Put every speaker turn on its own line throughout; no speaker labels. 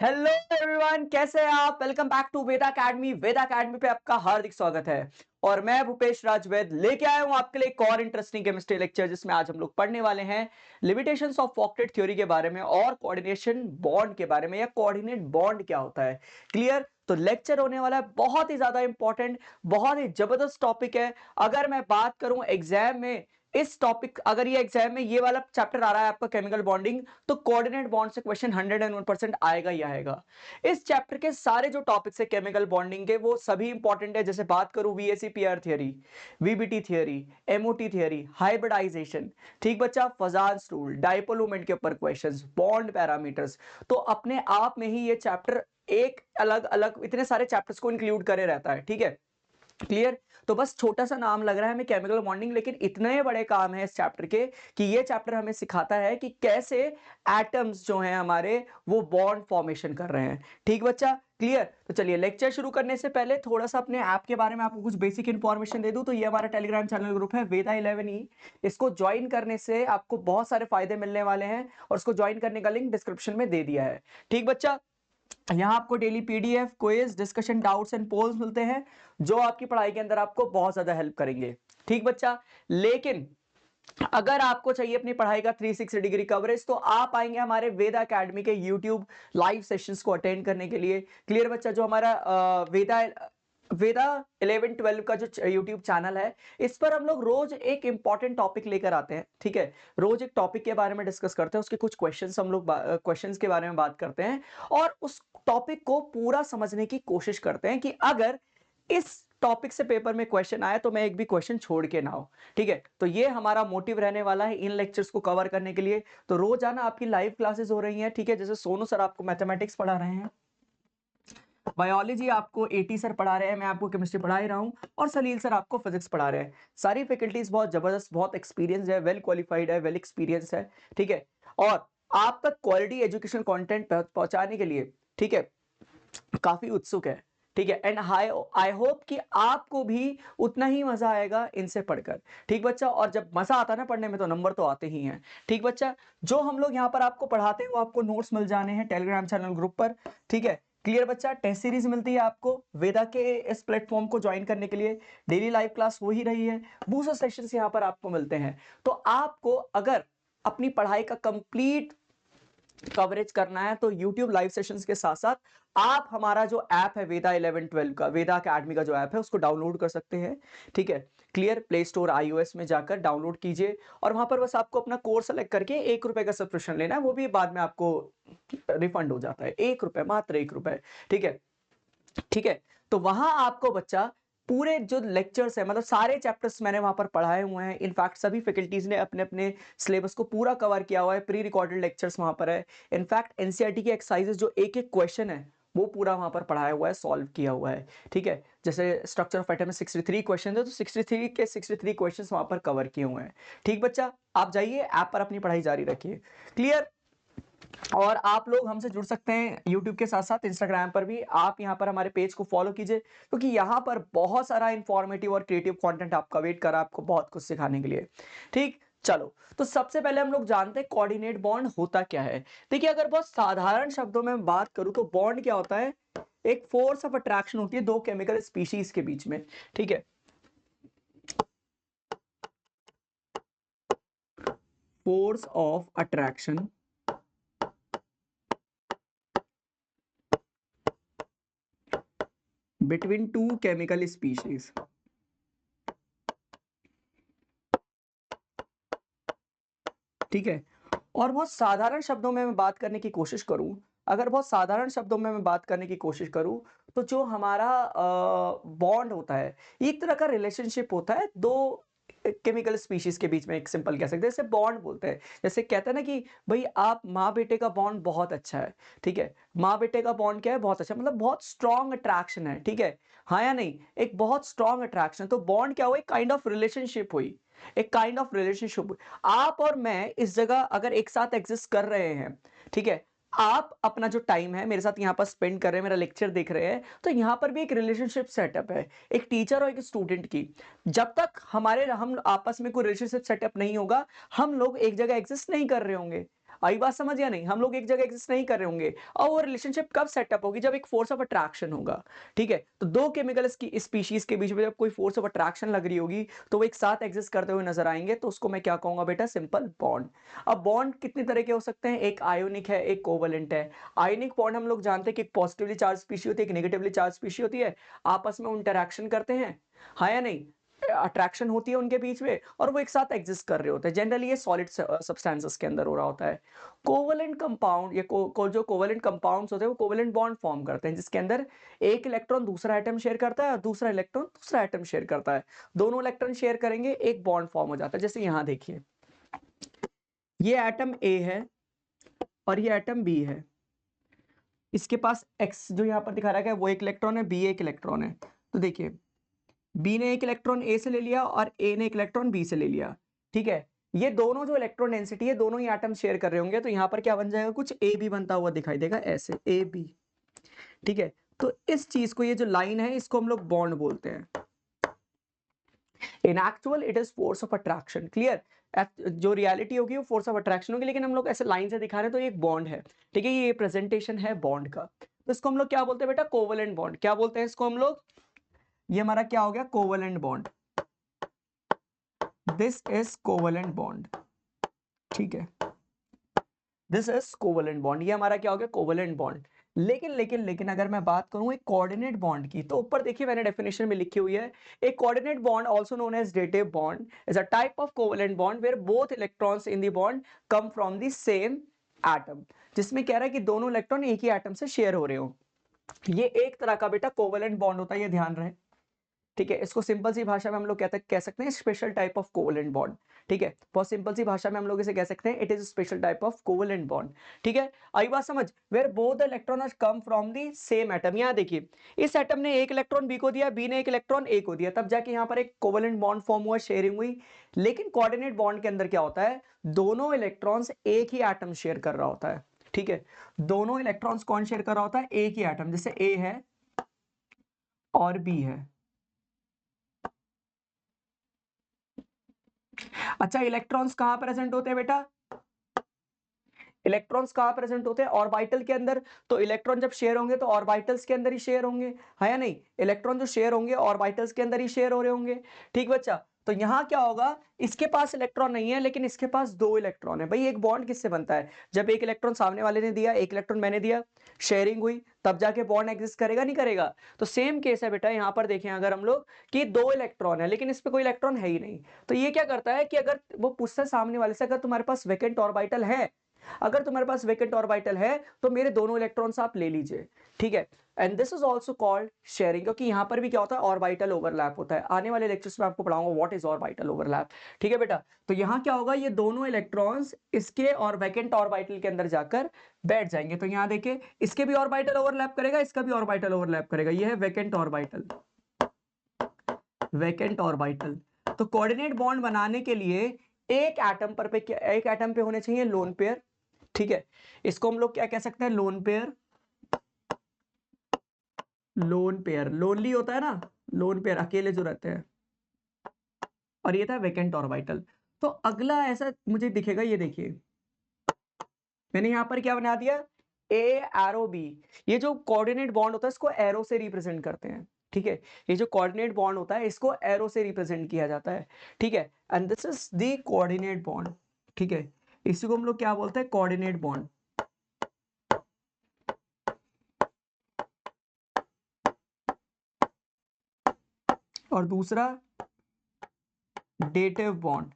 Hello everyone, कैसे हैं आप। Welcome back to Veda Academy. Veda Academy पे आपका हार्दिक स्वागत है और मैं भूपेश राजवैद लेके आया हूं आपके लिए एक और इंटरेस्टिंग केमिस्ट्री लेक्चर, जिसमें आज हम लोग पढ़ने वाले हैं लिमिटेशंस ऑफ ऑक्टेट थ्योरी के बारे में और कोऑर्डिनेशन बॉन्ड के बारे में, या कोऑर्डिनेट बॉन्ड क्या होता है। क्लियर। तो लेक्चर होने वाला है बहुत ही ज्यादा इंपॉर्टेंट, बहुत ही जबरदस्त टॉपिक है। अगर मैं बात करूं एग्जाम में इस टॉपिक, अगर ये एग्जाम में ये वाला चैप्टर आ रहा है आपका केमिकल बॉन्डिंग, तो कोऑर्डिनेट बॉन्ड से क्वेश्चन 101% आएगा ही आएगा। इस चैप्टर के सारे जो टॉपिक्स है केमिकल बॉन्डिंग के, वो सभी इंपॉर्टेंट है। जैसे बात करूं VSEPR theory, VBT theory, MOT theory, hybridization, ठीक बच्चा, फजान रूल, डाइपोल मोमेंट के ऊपर क्वेश्चंस, बॉन्ड पैरामीटर्स। तो अपने आप में ही ये चैप्टर एक अलग अलग इतने सारे चैप्टर्स को इंक्लूड करे रहता है। ठीक है, क्लियर। तो बस छोटा सा नाम लग रहा है हमें केमिकल बॉन्डिंग, लेकिन इतने बड़े काम है इस चैप्टर के कि ये चैप्टर हमें सिखाता है कि कैसे एटम्स जो हैं हमारे वो बॉन्ड फॉर्मेशन कर रहे हैं। ठीक बच्चा, क्लियर। तो चलिए लेक्चर शुरू करने से पहले थोड़ा सा अपने ऐप के बारे में आपको कुछ बेसिक इंफॉर्मेशन दे दूं। तो ये हमारा टेलीग्राम चैनल ग्रुप है वेदा 11E। इसको ज्वाइन करने से आपको बहुत सारे फायदे मिलने वाले हैं और इसको ज्वाइन करने का लिंक डिस्क्रिप्शन में दे दिया है। ठीक बच्चा, यहाँ आपको daily PDF, quiz, discussion, doubts and polls मिलते हैं जो आपकी पढ़ाई के अंदर आपको बहुत ज्यादा हेल्प करेंगे। ठीक बच्चा, लेकिन अगर आपको चाहिए अपनी पढ़ाई का 360 डिग्री कवरेज, तो आप आएंगे हमारे वेदा एकेडमी के यूट्यूब लाइव सेशंस को अटेंड करने के लिए। क्लियर बच्चा, जो हमारा वेदा वेदा 11-12 का जो यूट्यूब चैनल है, इस पर हम लोग रोज एक इंपॉर्टेंट टॉपिक लेकर आते हैं। ठीक है, रोज एक टॉपिक के बारे में डिस्कस करते हैं, उसके कुछ क्वेश्चंस हम लोग क्वेश्चंस के बारे में बात करते हैं और उस टॉपिक को पूरा समझने की कोशिश करते हैं कि अगर इस टॉपिक से पेपर में क्वेश्चन आया तो मैं एक भी क्वेश्चन छोड़ के ना हो। ठीक है, तो ये हमारा मोटिव रहने वाला है इन लेक्चर्स को कवर करने के लिए। तो रोजाना आपकी लाइव क्लासेस हो रही हैं। ठीक है, जैसे सोनू सर आपको मैथमेटिक्स पढ़ा रहे हैं, बायोलॉजी आपको एटी सर पढ़ा रहे हैं, मैं आपको केमिस्ट्री पढ़ा ही रहा हूं, और सलील सर आपको फिजिक्स पढ़ा रहे हैं। सारी फैकल्टीज बहुत जबरदस्त, बहुत एक्सपीरियंस है, वेल क्वालिफाइड है, वेल एक्सपीरियंस है। ठीक है, और आप तक क्वालिटी एजुकेशन कंटेंट पहुंचाने के लिए, ठीक है, काफी उत्सुक है। ठीक है, एंड आई होप कि आपको भी उतना ही मजा आएगा इनसे पढ़कर। ठीक बच्चा, और जब मजा आता है ना पढ़ने में, तो नंबर तो आते ही हैं। ठीक बच्चा, जो हम लोग यहाँ पर आपको पढ़ाते हैं वो आपको नोट्स मिल जाने हैं टेलीग्राम चैनल ग्रुप पर। ठीक है, क्लियर बच्चा। टेस्ट सीरीज मिलती है आपको वेदा के इस प्लेटफॉर्म को ज्वाइन करने के लिए। डेली लाइव क्लास हो ही रही है, बूस्टर सेशंस यहाँ पर आपको मिलते हैं। तो आपको अगर अपनी पढ़ाई का कंप्लीट कवरेज करना है तो YouTube लाइव सेशंस के साथ साथ आप हमारा जो ऐप है वेदा 11-12 का, वेदा अकेडमी का जो ऐप है, उसको डाउनलोड कर सकते हैं। ठीक है, क्लियर। प्ले स्टोर iOS में जाकर डाउनलोड कीजिए और वहां पर बस आपको अपना कोर्स सेलेक्ट करके 1 रुपए का सब्सक्रिप्शन लेना है, वो भी बाद में आपको रिफंड हो जाता है। 1 रुपए, मात्र 1 रुपए। ठीक है, ठीक है। तो वहां आपको बच्चा पूरे जो लेक्चर्स है, मतलब सारे चैप्टर्स मैंने वहां पर पढ़ाए हुए हैं। इनफैक्ट सभी फैकल्टीज ने अपने अपने सिलेबस को पूरा कवर किया हुआ है। प्री रिकॉर्डेड लेक्चर्स वहां पर है। इनफैक्ट एनसीईआरटी की एक्सरसाइजेस जो एक एक क्वेश्चन है वो पूरा वहां पर पढ़ाया हुआ है, सॉल्व किया हुआ है। ठीक है, जैसे स्ट्रक्चर ऑफ एटम में 63 क्वेश्चन है, तो 63 के 63 क्वेश्चन वहां पर कवर किए हुए हैं। ठीक बच्चा, आप जाइए ऐप पर अपनी पढ़ाई जारी रखिए। क्लियर। और आप लोग हमसे जुड़ सकते हैं YouTube के साथ साथ इंस्टाग्राम पर भी। आप यहाँ पर हमारे पेज को फॉलो कीजिए, क्योंकि यहाँ पर बहुत सारा इंफॉर्मेटिव और क्रिएटिव कंटेंट आपका वेट कर रहा है, आपको बहुत कुछ सिखाने के लिए। ठीक, चलो। तो सबसे पहले हम लोग जानते हैं कोऑर्डिनेट बॉन्ड होता क्या है। देखिए, अगर बहुत साधारण शब्दों में बात करूं तो बॉन्ड क्या होता है, एक फोर्स ऑफ अट्रैक्शन होती है दो केमिकल स्पीशीज के बीच में। ठीक है, force of attraction between two chemical species. ठीक है, और बहुत साधारण शब्दों में मैं बात करने की कोशिश करूं, अगर बहुत साधारण शब्दों में मैं बात करने की कोशिश करूं, तो जो हमारा बॉन्ड होता है, ये एक तरह का रिलेशनशिप होता है दो केमिकल स्पीशीज के बीच में। एक सिंपल कह सकते हैं, जैसे बॉन्ड बोलते हैं, जैसे कहते हैं ना कि भाई आप माँ बेटे का बॉन्ड बहुत अच्छा है। ठीक है, माँ बेटे का बॉन्ड क्या है, बहुत अच्छा, मतलब बहुत स्ट्रॉन्ग अट्रैक्शन है। ठीक है, हाँ या नहीं, एक बहुत स्ट्रॉन्ग अट्रैक्शन। तो बॉन्ड क्या हुआ, एक काइंड ऑफ रिलेशनशिप हुई, एक काइंड ऑफ रिलेशनशिप। आप और मैं इस जगह अगर एक साथ एग्जिस्ट कर रहे हैं, ठीक है, आप अपना जो टाइम है मेरे साथ यहाँ पर स्पेंड कर रहे हैं, मेरा लेक्चर देख रहे हैं, तो यहाँ पर भी एक रिलेशनशिप सेटअप है, एक टीचर और एक स्टूडेंट की। जब तक हम आपस में कोई रिलेशनशिप सेटअप नहीं होगा, हम लोग एक जगह एग्जिस्ट नहीं कर रहे होंगे। आई बात समझ या नहीं? हम लोग एक जगह एग्जिस्ट नहीं कर रहे होंगे और वो रिलेशनशिप कब सेटअप होगी, जब एक फोर्स ऑफ अट्रैक्शन होगा, ठीक है। तो दो केमिकल की स्पीशीज के बीच में जब कोई फोर्स ऑफ अट्रैक्शन लग रही होगी तो वो एक साथ एग्जिस्ट करते हुए नजर आएंगे, तो उसको मैं क्या कहूंगा बेटा, सिंपल बॉन्ड। अब बॉन्ड कितने तरह के हो सकते हैं, एक आयोनिक है, एक कोवलेंट है। आयोनिक बॉन्ड हम लोग जानते हैं कि एक पॉजिटिवली चार्ज स्पीशी होती है, एक नेगेटिवली चार्ज स्पीशी होती है, आपस में इंटरेक्शन करते हैं, हाँ या नहीं, अट्रैक्शन होती है उनके बीच में और वो एक साथ एग्जिस्ट कर रहे होते हैं। जनरली ये सॉलिड सब्सटेंसेस के अंदर हो रहा होता है। कोवलेंट कंपाउंड, ये जो कोवलेंट कंपाउंड्स होते हैं वो कोवलेंट बॉन्ड फॉर्म करते हैं जिसके अंदर एक इलेक्ट्रॉन दूसरा एटम शेयर करता है और दूसरा इलेक्ट्रॉन दूसरा एटम शेयर करता है। दोनों इलेक्ट्रॉन शेयर करेंगे, एक बॉन्ड फॉर्म हो जाता है। जैसे यहां देखिए, ये एटम ए है और ये एटम बी है, इसके पास एक्स जो यहाँ पर दिखा रहा है वो एक इलेक्ट्रॉन है, बी एक इलेक्ट्रॉन है। तो देखिए, बी ने एक इलेक्ट्रॉन ए से ले लिया और ए ने एक इलेक्ट्रॉन बी से ले लिया, ठीक है। ये दोनों जो इलेक्ट्रॉन डेंसिटी है, दोनों ही एटम शेयर कर रहे होंगे, तो यहाँ पर क्या बन जाएगा, कुछ ए बी बनता हुआ दिखाई देगा, ऐसे ए बी, ठीक है। तो इस चीज को, ये जो लाइन है, इसको हम लोग बॉन्ड बोलते हैं। इन actual it is force of attraction, clear. जो रियलिटी होगी वो फोर्स ऑफ अट्रैक्शन होगी, लेकिन हम लोग ऐसे लाइन से दिखा रहे हैं तो एक बॉन्ड है, ठीक है। ये प्रेजेंटेशन है बॉन्ड का। तो इसको हम लोग क्या बोलते हैं बेटा, कोवलेंट बॉन्ड। क्या बोलते हैं इसको हम लोग, ये हमारा क्या हो गया, covalent bond. This is covalent bond, ठीक है। दिस इज कोवलेंट बॉन्ड, ये हमारा क्या हो गया, कोवलेंट बॉन्ड। लेकिन अगर मैं बात करूं एक कोऑर्डिनेट बॉन्ड की, तो ऊपर देखिए मैंने डेफिनेशन में लिखी हुई है, एक coordinate bond also known as dative bond is a type of covalent bond where both electrons in the bond come from the same atom. जिसमें कह रहा है कि दोनों इलेक्ट्रॉन एक ही एटम से शेयर हो रहे हो। ये एक तरह का बेटा कोवलेंट बॉन्ड होता है, ये ध्यान रहे, ठीक है। इसको सिंपल सी भाषा में हम लोग कह सकते हैं special type of covalent bond, ठीक है। बहुत सिंपल सी भाषा में हम लोग इसे कह सकते हैं it is special type of covalent bond, ठीक है। आई बात समझ, where both the electron are come from the same atom. यहां देखिए, इस एटम ने एक इलेक्ट्रॉन बी को दिया, बी ने एक इलेक्ट्रॉन ए को दिया, तब जाके यहां पर एक कोवलेंट बॉन्ड फॉर्म हुआ, शेयरिंग हुई। लेकिन कोऑर्डिनेट बॉन्ड के अंदर क्या होता है, दोनों इलेक्ट्रॉन्स एक ही एटम शेयर कर रहा होता है, ठीक है। दोनों इलेक्ट्रॉन्स कौन शेयर कर रहा होता है, एक ही एटम, जैसे ए है और बी है। अच्छा, इलेक्ट्रॉन्स कहां प्रेजेंट होते हैं बेटा, इलेक्ट्रॉन्स कहां प्रेजेंट होते हैं, ऑर्बिटल के अंदर। तो इलेक्ट्रॉन जब शेयर होंगे तो ऑर्बिटल्स के अंदर ही शेयर होंगे, है या नहीं। इलेक्ट्रॉन जो शेयर होंगे ऑर्बिटल्स के अंदर ही शेयर हो रहे होंगे, ठीक बच्चा। तो यहां क्या होगा, इसके पास इलेक्ट्रॉन नहीं है लेकिन इसके पास दो इलेक्ट्रॉन है। भाई एक बॉन्ड किससे बनता है, जब एक इलेक्ट्रॉन सामने वाले ने दिया, एक इलेक्ट्रॉन मैंने दिया, शेयरिंग हुई, तब जाके बॉन्ड एग्जिस्ट करेगा, नहीं करेगा। तो सेम केस है बेटा, यहां पर देखें अगर हम लोग कि दो इलेक्ट्रॉन है लेकिन इस पे कोई इलेक्ट्रॉन है ही नहीं, तो ये क्या करता है कि अगर वो पूछता है सामने वाले से, अगर तुम्हारे पास वैकेंट ऑर्बिटल है, अगर तुम्हारे पास वैकेंट ऑर्बिटल है तो मेरे दोनों इलेक्ट्रॉन्स आप ले लीजिए, ठीक है। And this is also called sharing, क्योंकि यहां पर भी क्या होता है, ऑर्बिटल ओवरलैप होता है। आने वाले लेक्चर्स में आपको पढ़ाऊंगा व्हाट इज ऑर्बिटल ओवरलैप, ठीक है बेटा। तो यहां क्या होगा, ये दोनों इलेक्ट्रॉन्स इसके और वैकेंट ऑर्बिटल के अंदर जाकर बैठ जाएंगे। तो यहां देखिए, इसके भी ऑर्बिटल ओवरलैप करेगा, इसका भी ऑर्बिटल ओवरलैप करेगा, ये है वैकेंट ऑर्बिटल, वैकेंट ऑर्बिटल। तो कोऑर्डिनेट बॉन्ड बनाने के लिए एक एटम पे होने चाहिए लोन पेयर, ठीक है। इसको हम लोग क्या कह सकते हैं, lone pair. Lone pair lonely होता है ना, लोन पेयर अकेले जो रहते हैं, और ये था वैकेंट ऑर्बिटल। तो अगला ऐसा मुझे दिखेगा, ये देखिए मैंने यहां पर क्या बना दिया, ए एरो बी। ये जो कोऑर्डिनेट बॉन्ड होता है इसको एरो से रिप्रेजेंट करते हैं, ठीक है। ये जो कोऑर्डिनेट बॉन्ड होता है इसको एरो से रिप्रेजेंट किया जाता है, ठीक है। And this is the coordinate bond, ठीक है। इसी को हम लोग क्या बोलते हैं, कोऑर्डिनेट बॉन्ड। और दूसरा डेटिव बॉन्ड,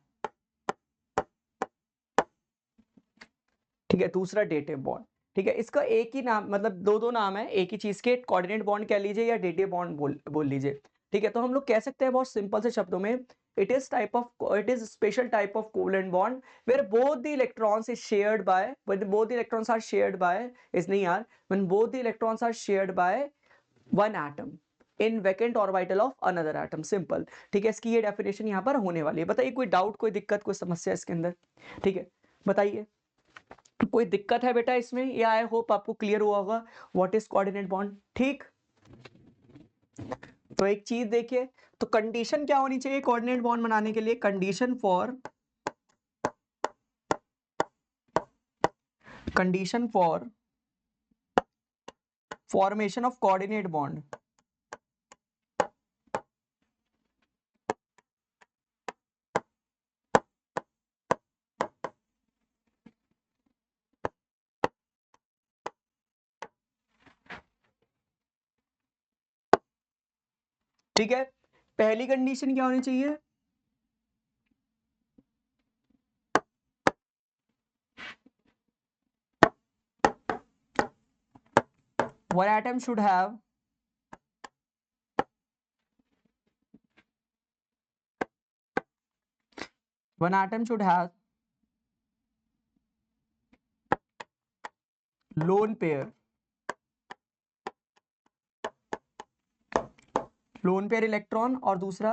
ठीक है, दूसरा डेटिव बॉन्ड, ठीक है। इसका एक ही नाम, मतलब दो नाम है एक ही चीज के, कोऑर्डिनेट बॉन्ड कह लीजिए या डेटिव बॉन्ड बोल लीजिए, ठीक है। तो हम लोग कह सकते हैं बहुत सिंपल से शब्दों में, it is special type of covalent bond where both the electrons is shared by, when both the electrons are shared by, is नहीं यार, when both the electrons are shared by one atom in vacant orbital of another atom, simple, ठीक है। इसकी ये definition यहाँ पर होने वाली है। बताइए कोई डाउट, कोई दिक्कत, कोई समस्या इसके अंदर, ठीक है, बताइए कोई दिक्कत है बेटा इसमें, या आई होप आपको क्लियर हुआ होगा व्हाट इज कोऑर्डिनेट बॉन्ड, ठीक। तो एक चीज देखिए, तो कंडीशन क्या होनी चाहिए कोऑर्डिनेट बॉन्ड बनाने के लिए, condition for condition for formation of coordinate bond. ठीक है, पहली कंडीशन क्या होनी चाहिए? One atom should have lone pair electron, और दूसरा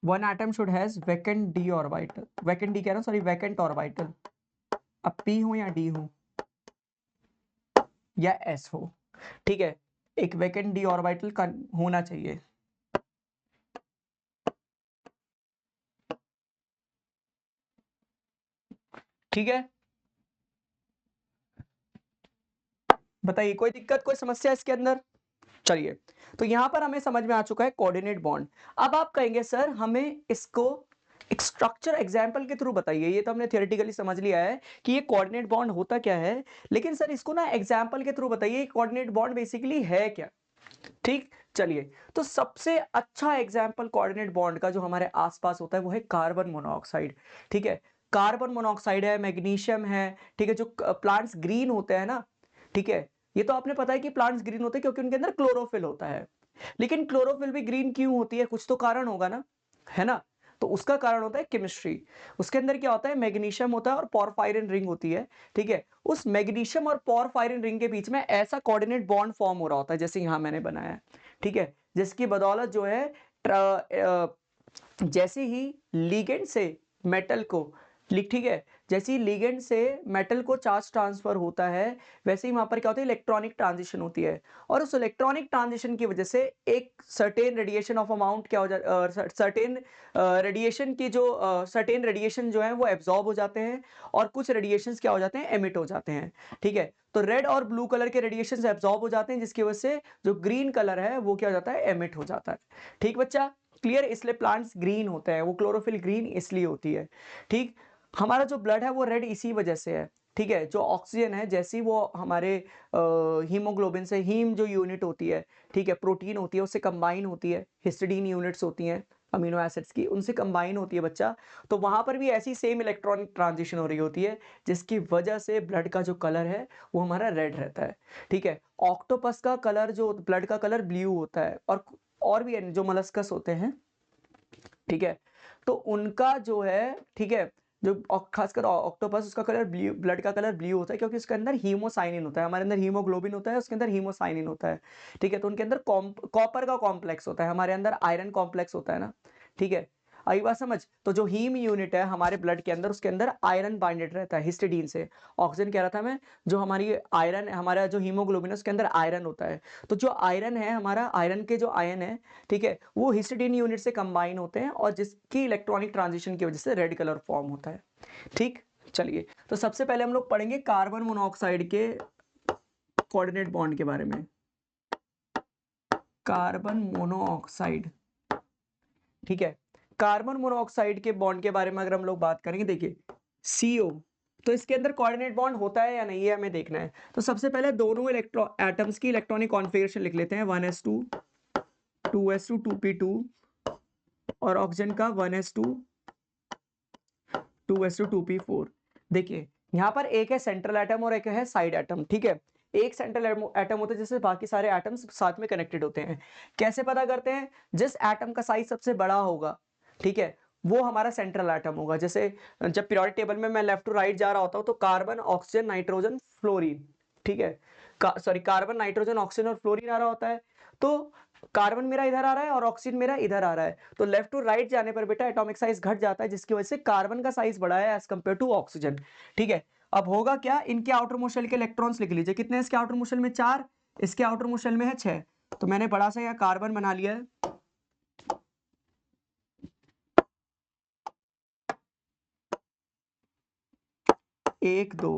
one atom should has vacant D orbital, vacant D कह रहा हूं, सॉरी वैकेंट ऑर्बिटल। अब पी हो या डी हो या एस हो, ठीक है, एक वैकेंट डी ऑर्बिटल का होना चाहिए। ठीक है, बताइए कोई दिक्कत, कोई समस्या इसके अंदर? चलिए, तो यहां पर हमें समझ में आ चुका है कोऑर्डिनेट बॉन्ड। अब आप कहेंगे सर हमें इसको एक स्ट्रक्चर एग्जांपल के थ्रू बताइए। ये तो हमने थियोरेटिकली समझ लिया है कि ये कोऑर्डिनेट बॉन्ड होता क्या है, लेकिन सर इसको ना एग्जांपल के थ्रू बताइए कोऑर्डिनेट बॉन्ड बेसिकली है क्या। ठीक, चलिए, तो सबसे अच्छा एग्जांपल कोऑर्डिनेट बॉन्ड का जो हमारे आसपास होता है वो है कार्बन मोनोऑक्साइड। ठीक है, कार्बन मोनोऑक्साइड है, मैग्नीशियम है। ठीक है, जो प्लांट्स ग्रीन होते हैं ना, ठीक है, ये तो आपने पता है कि प्लांट्स ग्रीन होते हैं क्योंकि उनके अंदर क्लोरोफिल होता है। लेकिन क्लोरोफिल भी ग्रीन क्यों होती है? कुछ तो कारण होगा ना, है ना? तो उसका कारण होता है केमिस्ट्री। उसके अंदर क्या होता है? मैग्नीशियम होता है और पोरफायरिन रिंग होती है। ठीक है, उस मैग्नीशियम और पोरफायरिन रिंग के बीच में ऐसा कोऑर्डिनेट बॉन्ड फॉर्म हो रहा होता है जैसे यहां मैंने बनाया है। ठीक है, जिसकी बदौलत जो है जैसे ही लिगेंड से मेटल को, ठीक है, जैसे ही लिगेंड से मेटल को चार्ज ट्रांसफर होता है वैसे ही वहां पर क्या होता है? इलेक्ट्रॉनिक ट्रांजिशन होती है, और उस इलेक्ट्रॉनिक ट्रांजिशन की वजह से एक सर्टेन रेडिएशन ऑफ अमाउंट क्या हो जाता, सर्टेन रेडिएशन की जो सर्टेन रेडिएशन जो है वो एब्जॉर्ब हो जाते हैं, और कुछ रेडिएशंस क्या हो जाते हैं? एमिट हो जाते हैं। ठीक है, तो रेड और ब्लू कलर के रेडिएशंस एब्जॉर्ब हो जाते हैं, जिसकी वजह से जो ग्रीन कलर है वो क्या हो जाता है? एमिट हो जाता है। ठीक बच्चा, क्लियर? इसलिए प्लांट्स ग्रीन होते हैं, वो क्लोरोफिल ग्रीन इसलिए होती है। ठीक, हमारा जो ब्लड है वो रेड इसी वजह से है। ठीक है, जो ऑक्सीजन है जैसी वो हमारे हीमोग्लोबिन से, हीम जो यूनिट होती है, ठीक है, प्रोटीन होती है, उससे कंबाइन होती है, हिस्टिडीन यूनिट्स होती हैं अमीनो एसिड्स की, उनसे कंबाइन होती है बच्चा, तो वहां पर भी ऐसी सेम इलेक्ट्रॉनिक ट्रांजिशन हो रही होती है, जिसकी वजह से ब्लड का जो कलर है वो हमारा रेड रहता है। ठीक है, ऑक्टोपस का कलर, जो ब्लड का कलर ब्लू होता है, और भी जो मलस्कस होते हैं, ठीक है, तो उनका जो है, ठीक है, जो खासकर ऑक्टोपस, उसका कलर ब्लू, ब्लड का कलर ब्लू होता है क्योंकि उसके अंदर हीमोसाइनिन होता है। हमारे अंदर हीमोग्लोबिन होता है, उसके अंदर हीमोसाइनिन होता है। ठीक है, तो उनके अंदर कॉपर का कॉम्प्लेक्स होता है, हमारे अंदर आयरन कॉम्प्लेक्स होता है ना। ठीक है, आई बात समझ? तो जो हीम यूनिट है हमारे ब्लड के अंदर, उसके अंदर आयरन बाइंडेड रहता है हिस्टिडीन से। ऑक्सीजन कह रहा था मैं, जो हमारी आयरन, हमारा जो हीमोग्लोबिन है उसके अंदर आयरन होता है। तो जो आयरन है हमारा, आयरन के जो आयन है, ठीक है, वो हिस्टिडीन यूनिट से कंबाइन होते हैं, और जिसकी इलेक्ट्रॉनिक ट्रांजिशन की वजह से रेड कलर फॉर्म होता है। ठीक, चलिए, तो सबसे पहले हम लोग पढ़ेंगे कार्बन मोनोऑक्साइड के कोऑर्डिनेट बॉन्ड के बारे में। कार्बन मोनोऑक्साइड, ठीक है, कार्बन मोनोऑक्साइड के बॉन्ड के बारे में अगर हम लोग बात करेंगे, देखिए CO, तो इसके अंदर कोऑर्डिनेट बॉन्ड होता है या नहीं है हमें देखना है। तो सबसे पहले दोनों एटम्स की इलेक्ट्रॉनिक कॉन्फ़िगरेशन लिख लेते हैं, 1s2 2s2 2p2, और ऑक्सीजन का 1s2 2s2 2p4। देखिए यहां पर एक है सेंट्रल एटम और एक है साइड एटम। ठीक है, एक सेंट्रल एटम होता है जिससे बाकी सारे एटम्स साथ में कनेक्टेड होते हैं। कैसे पता करते हैं? जिस एटम का साइज सबसे बड़ा होगा, ठीक है, वो हमारा सेंट्रल एटम होगा। जैसे जब पीरियोडिक टेबल में मैं लेफ्ट टू राइट जा रहा होता हूं तो कार्बन, ऑक्सीजन, नाइट्रोजन, फ्लोरीन, ठीक है, सॉरी, कार्बन, नाइट्रोजन, ऑक्सीजन और फ्लोरीन आ रहा होता है। तो कार्बन मेरा इधर आ रहा है और ऑक्सीजन मेरा इधर आ रहा है, तो लेफ्ट टू राइट जाने पर बेटा एटॉमिक साइज घट जाता है, जिसकी वजह से कार्बन का साइज बढ़ा है एज कंपेयर टू ऑक्सीजन। ठीक है, अब होगा क्या? इनके आउटर मोस्ट शेल के इलेक्ट्रॉन्स लिख लीजिए, कितने इसके आउटर मोस्ट शेल में? 4, इसके आउटर मोस्ट शेल में है 6, तो मैंने बड़ा सा यहाँ कार्बन बना लिया है, एक दो,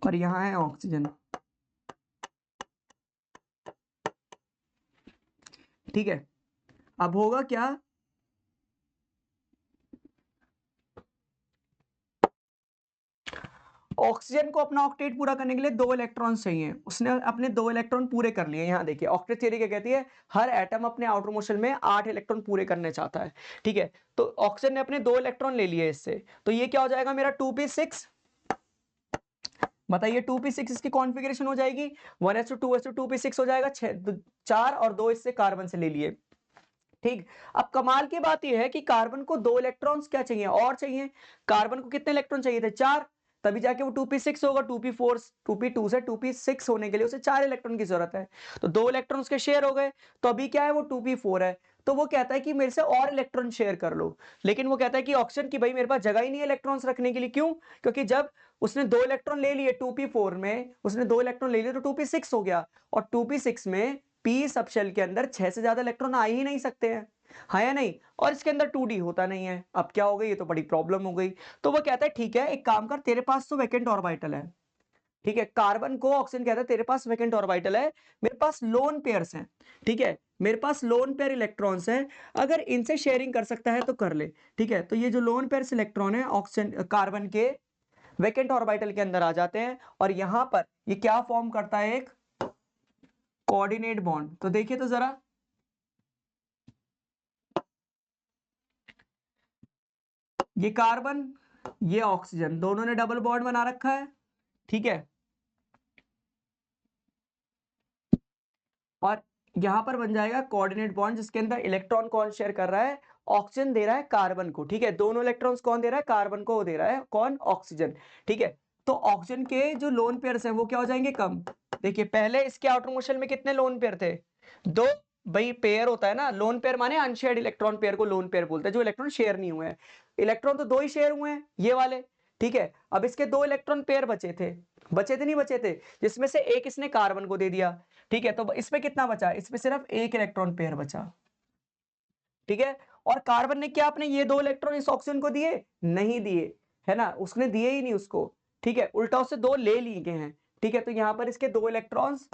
और यहाँ है ऑक्सीजन। ठीक है, अब होगा क्या, ऑक्सीजन को अपना ऑक्टेट पूरा करने के लिए 2 इलेक्ट्रॉन्स चाहिए, उसने अपने 2 इलेक्ट्रॉन पूरे कर लिए। यहाँ देखिए ऑक्टेट थ्योरी क्या कहती है, हर एटम अपने आउटर मोशन में 8 इलेक्ट्रॉन पूरे करने चाहता है। ठीक है, तो ऑक्सीजन ने अपने 2 इलेक्ट्रॉन ले लिए इससे, तो ये क्या हो जाएगा मेरा 2p6। बताइए 2p6 इसकी कॉन्फ़िगरेशन हो जाएगी, 1s2 2s2 2p6 हो जाएगा, 4 और 2 इससे कार्बन से ले लिए। ठीक, अब कमाल की बात यह है कि कार्बन को 2 इलेक्ट्रॉन्स क्या चाहिए और चाहिए, कार्बन को कितने इलेक्ट्रॉन चाहिए थे, 4, तभी जाके वो 2p6 होगा। 2p4 2p2 से 2p6 होने के लिए उसे 4 इलेक्ट्रॉन की जरूरत है, तो 2 इलेक्ट्रॉन उसके शेयर हो गए, तो अभी क्या है वो 2p4 है। तो वो कहता है कि मेरे से और इलेक्ट्रॉन शेयर कर लो, लेकिन वो कहता है कि ऑक्सीजन की भाई मेरे पास जगह ही नहीं है इलेक्ट्रॉन्स रखने के लिए। क्यों, क्योंकि जब उसने 2 इलेक्ट्रॉन ले लिए 2p4 में, उसने 2 इलेक्ट्रॉन ले लिए तो 2p6 हो गया, और 2p6 में p सब शेल के अंदर 6 से ज्यादा इलेक्ट्रॉन आ ही नहीं सकते हैं, हाँ या नहीं, और इसके अंदर 2d होता नहीं है। अब क्या हो गई, ये तो बड़ी प्रॉब्लम हो गई। तो वो कहता है ठीक है एक काम कर, तेरे पास तो वैकेंट ऑर्बिटल है। ठीक है, कार्बन को ऑक्सीजन कहता है तेरे पास वैकेंट ऑर्बिटल है, मेरे पास लोन पेयर्स हैं। ठीक है, मेरे पास लोन पेयर इलेक्ट्रॉन्स हैं, अगर इनसे शेयरिंग कर सकता है तो कर ले। ठीक है, तो ये जो लोन पेयर्स इलेक्ट्रॉन है ऑक्सीजन कार्बन के वैकेंट ऑर्बिटल के अंदर आ जाते हैं, और यहां पर ये क्या फॉर्म करता है, एक कोऑर्डिनेट बॉन्ड। तो देखिए तो जरा, ये कार्बन ये ऑक्सीजन दोनों ने डबल बॉन्ड बना रखा है। ठीक है, और यहां पर बन जाएगा कोऑर्डिनेट बॉन्ड, जिसके अंदर इलेक्ट्रॉन कौन शेयर कर रहा है, ऑक्सीजन दे रहा है कार्बन को। ठीक है, दोनों इलेक्ट्रॉन्स कौन दे रहा है, कार्बन को दे रहा है कौन, ऑक्सीजन। ठीक है, तो ऑक्सीजन के जो लोन पेयर्स हैं वो क्या हो जाएंगे, कम। देखिए पहले इसके आउटर मोशन में कितने लोन पेयर थे, 2। भाई पेयर होता है ना, लोन पेयर माने अनशेयर्ड इलेक्ट्रॉन पेयर को लोन पेयर बोलते हैं, जो इलेक्ट्रॉन शेयर नहीं हुए हैं। इलेक्ट्रॉन तो 2 ही शेयर हुए हैं, ये वाले। ठीक है, अब इसके 2 इलेक्ट्रॉन पेयर बचे थे नहीं बचे थे, जिसमें से एक इसने कार्बन को दे दिया। ठीक है, तो इसमें कितना बचा, इसमें सिर्फ एक इलेक्ट्रॉन पेयर बचा। ठीक है, और कार्बन ने क्या अपने ये 2 इलेक्ट्रॉन इस ऑक्सीजन को दिए, नहीं दिए, है ना, उसने दिए ही नहीं उसको। ठीक है, उल्टा उससे 2 ले लिए गए हैं। ठीक है, तो यहां पर इसके 2 इलेक्ट्रॉन्स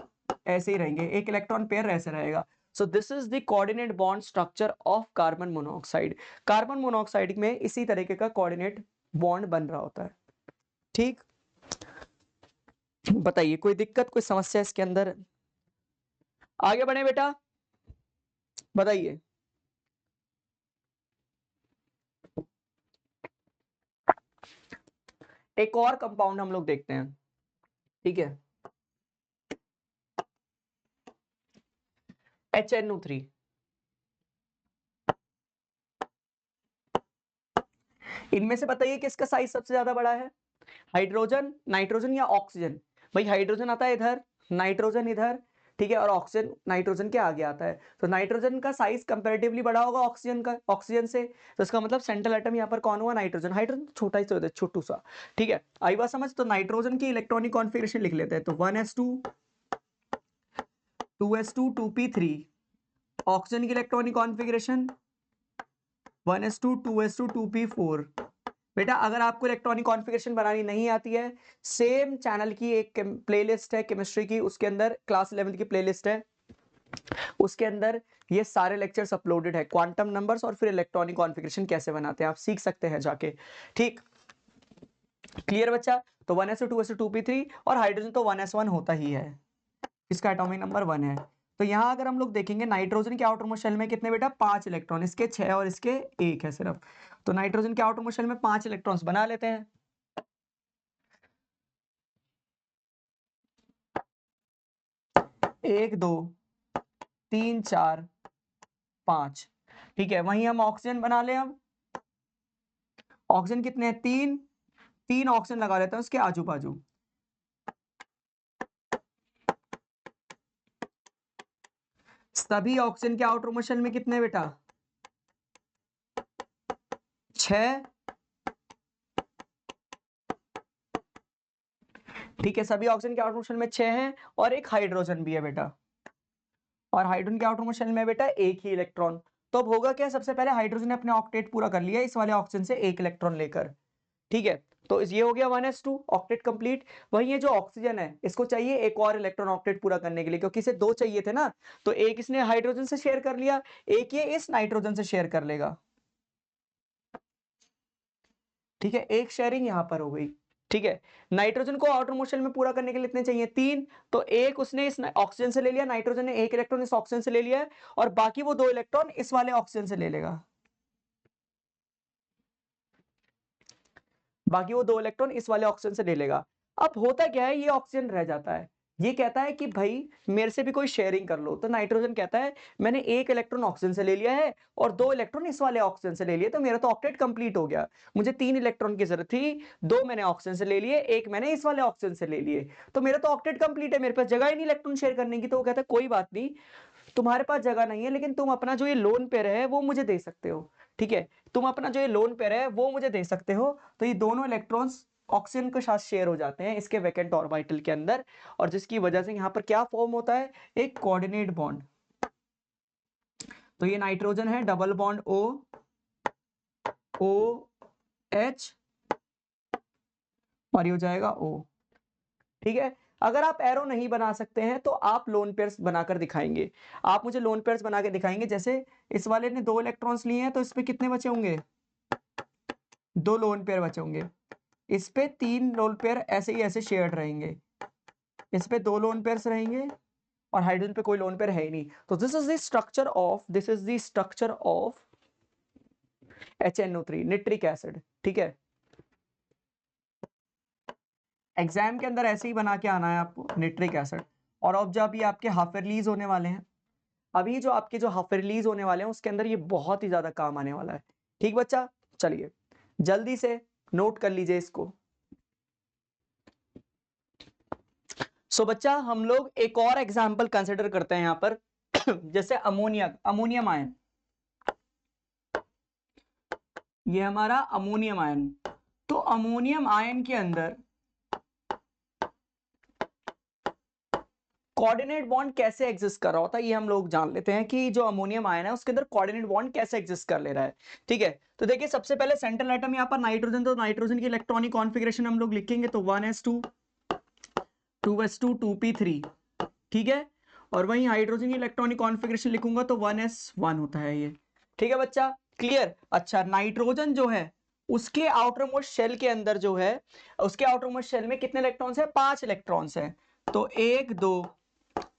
ऐसे ही रहेंगे, एक इलेक्ट्रॉन पेयर ऐसे रहेगा। So this is the coordinate bond structure of carbon monoxide. Carbon monoxide में इसी तरीके का कोऑर्डिनेट बॉन्ड बन रहा होता है। ठीक, बताइए कोई दिक्कत, कोई समस्या इसके अंदर, आगे बढ़े बेटा, बताइए। एक और कंपाउंड हम लोग देखते हैं। ठीक है, HNO3। इनमें से बताइए किसका साइज सबसे ज्यादा बड़ा है, हाइड्रोजन, नाइट्रोजन या ऑक्सीजन। भाई हाइड्रोजन आता है इधर, नाइट्रोजन इधर। ठीक है, और ऑक्सीजन नाइट्रोजन के आगे आता है, तो नाइट्रोजन का साइज कंपैरेटिवली बड़ा होगा ऑक्सीजन से। तो इसका मतलब सेंट्रल एटम यहाँ पर कौन हुआ, नाइट्रोजन। हाइड्रोजन छोटा ही होता है, छोटू सा। ठीक है, आई बात समझ। तो नाइट्रोजन की इलेक्ट्रॉनिक कॉन्फ़िगरेशन लिख लेते हैं, तो 1s2 2s2 2p3। ऑक्सीजन की electronic configuration 1s2 2s2 2p4। बेटा अगर आपको इलेक्ट्रॉनिक कॉन्फ़िगरेशन बनानी नहीं आती है, सेम चैनल की एक प्लेलिस्ट है केमिस्ट्री की, उसके अंदर क्लास 11 की प्लेलिस्ट है, उसके अंदर ये सारे लेक्चर्स अपलोडेड है, क्वांटम नंबर्स और फिर इलेक्ट्रॉनिक कॉन्फ़िगरेशन कैसे बनाते हैं, आप सीख सकते हैं जाके। ठीक, क्लियर बच्चा। तो 1s2 2s2 2p3, और हाइड्रोजन तो 1s1 होता ही है, इसका एटॉमिक नंबर 1 है। तो यहाँ अगर हम लोग देखेंगे नाइट्रोजन के आउटर मोस्ट शेल में कितने बेटा, 5 इलेक्ट्रॉन, इसके 6 और इसके 1 है सिर्फ। तो नाइट्रोजन के आउटर मोस्ट शेल में 5 इलेक्ट्रॉन्स बना लेते हैं। 1 2 3 4 5। ठीक है, वहीं हम ऑक्सीजन बना ले। अब ऑक्सीजन कितने हैं, 3, 3 ऑक्सीजन लगा लेते हैं उसके आजू बाजू। सभी ऑक्सीजन के आउटर मोस्ट शेल में कितने बेटा, 6। ठीक है, सभी ऑक्सीजन के आउटर शेल में 6 हैं और एक हाइड्रोजन भी है बेटा, और हाइड्रोजन के आउटर शेल में बेटा एक ही इलेक्ट्रॉन। तो अब होगा क्या, सबसे पहले हाइड्रोजन ने अपने ऑक्टेट पूरा कर लिया इस वाले ऑक्सीजन से एक इलेक्ट्रॉन लेकर। ठीक है, तो ये हो गया 1s2 ऑक्टेट कंप्लीट। वही ये जो ऑक्सीजन है इसको चाहिए एक और इलेक्ट्रॉन ऑक्टेट पूरा करने के लिए, क्योंकि इसे 2 चाहिए थे ना, तो एक इसने हाइड्रोजन से शेयर कर लिया, एक ये इस नाइट्रोजन से शेयर कर लेगा। ठीक है, एक शेयरिंग यहां पर हो गई। ठीक है, नाइट्रोजन को आउटर मोस्ट शेल में पूरा करने के लिए इतने चाहिए 3, तो एक उसने इस ऑक्सीजन से ले लिया, नाइट्रोजन ने एक इलेक्ट्रॉन इस ऑक्सीजन से ले लिया है, और बाकी वो 2 इलेक्ट्रॉन इस वाले ऑक्सीजन से ले लेगा। बाकी वो 2 इलेक्ट्रॉन इस वाले ऑक्सीजन से ले लेगा। अब होता क्या है, ये ऑक्सीजन रह जाता है, ये कहता है कि भाई मेरे से भी कोई शेयरिंग कर लो। तो नाइट्रोजन कहता है मैंने एक इलेक्ट्रॉन ऑक्सीजन से ले लिया है और 2 इलेक्ट्रॉन इस वाले ऑक्सीजन से ले लिए, तो मेरा तो ऑक्टेट कंप्लीट हो गया। मुझे 3 इलेक्ट्रॉन की जरूरत थी, 2 मैंने ऑक्सीजन से ले लिए, एक मैंने इस वाले ऑक्सीजन से ले लिए, तो मेरा तो ऑक्टेट कंप्लीट है, मेरे पास जगह ही नहीं इलेक्ट्रॉन शेयर करने की। तो वो कहता है कोई बात नहीं, तुम्हारे पास जगह नहीं है, लेकिन तुम अपना जो ये लोन पेयर है वो मुझे दे सकते हो। ठीक है, तुम अपना जो ये लोन पेयर है वो मुझे दे सकते हो। तो ये दोनों इलेक्ट्रॉन्स ऑक्सीजन के साथ शेयर हो जाते हैं इसके वैकेंट ऑर्बिटल के अंदर, और जिसकी वजह से यहाँ पर क्या फॉर्म होता है, एक कोऑर्डिनेट बॉन्ड। तो ये नाइट्रोजन है, डबल बॉन्ड O OH, और ये हो जाएगा O। ठीक है, अगर आप एरो नहीं बना सकते हैं तो आप लोन पेयर्स बनाकर दिखाएंगे। आप मुझे लोन पेयर्स बना के दिखाएंगे, जैसे इस वाले ने 2 इलेक्ट्रॉन्स लिए हैं, तो इस पे कितने बचे होंगे, 2 लोन पेयर बचे होंगे। इस पे 3 लोन पेयर ऐसे ही ऐसे शेयर्ड रहेंगे, इस पे 2 लोन पेयर्स रहेंगे, और हाइड्रोजन पे कोई लोन पेयर है ही नहीं। तो this is the structure of HNO3 nitric acid. ठीक है, एग्जाम के अंदर ऐसे ही बना के आना है आपको निट्रिक एसिड। और अब जब ये आपके हाफ रिलीज होने वाले हैं, अभी जो आपके जो हाफ रिलीज होने वाले हैं उसके अंदर ये बहुत ही ज्यादा काम आने वाला है। ठीक बच्चा, चलिए जल्दी से नोट कर लीजिए इसको। सो बच्चा हम लोग एक और एग्जांपल कंसिडर करते हैं यहां पर जैसे अमोनियम आयन, ये हमारा अमोनियम आयन। तो अमोनियम आयन के अंदर कोऑर्डिनेट बॉन्ड कैसे एग्जिस्ट कर रहा होता है, ये हम लोग जान लेते हैं कि जो अमोनियम आयन है उसके अंदर कोऑर्डिनेट बॉन्ड कैसे एग्जिस्ट कर ले रहा है। ठीक है, तो देखिए सबसे पहले सेंट्रल एटम यहाँ पर नाइट्रोजन, तो नाइट्रोजन की इलेक्ट्रॉनिक कॉन्फ़िगरेशन हम लोग लिखेंगे, तो 1s2 2s2 2p3। ठीक है, और वहीं हाइड्रोजन की इलेक्ट्रॉनिक कॉन्फ़िगरेशन लिखूंगा तो 1s1 होता है ये। ठीक है बच्चा, क्लियर। अच्छा, नाइट्रोजन जो है उसके आउटर मोस्ट शेल के अंदर जो है, उसके आउटर मोस्ट शेल में कितने इलेक्ट्रॉन्स है, 5 इलेक्ट्रॉन्स है। तो 1 2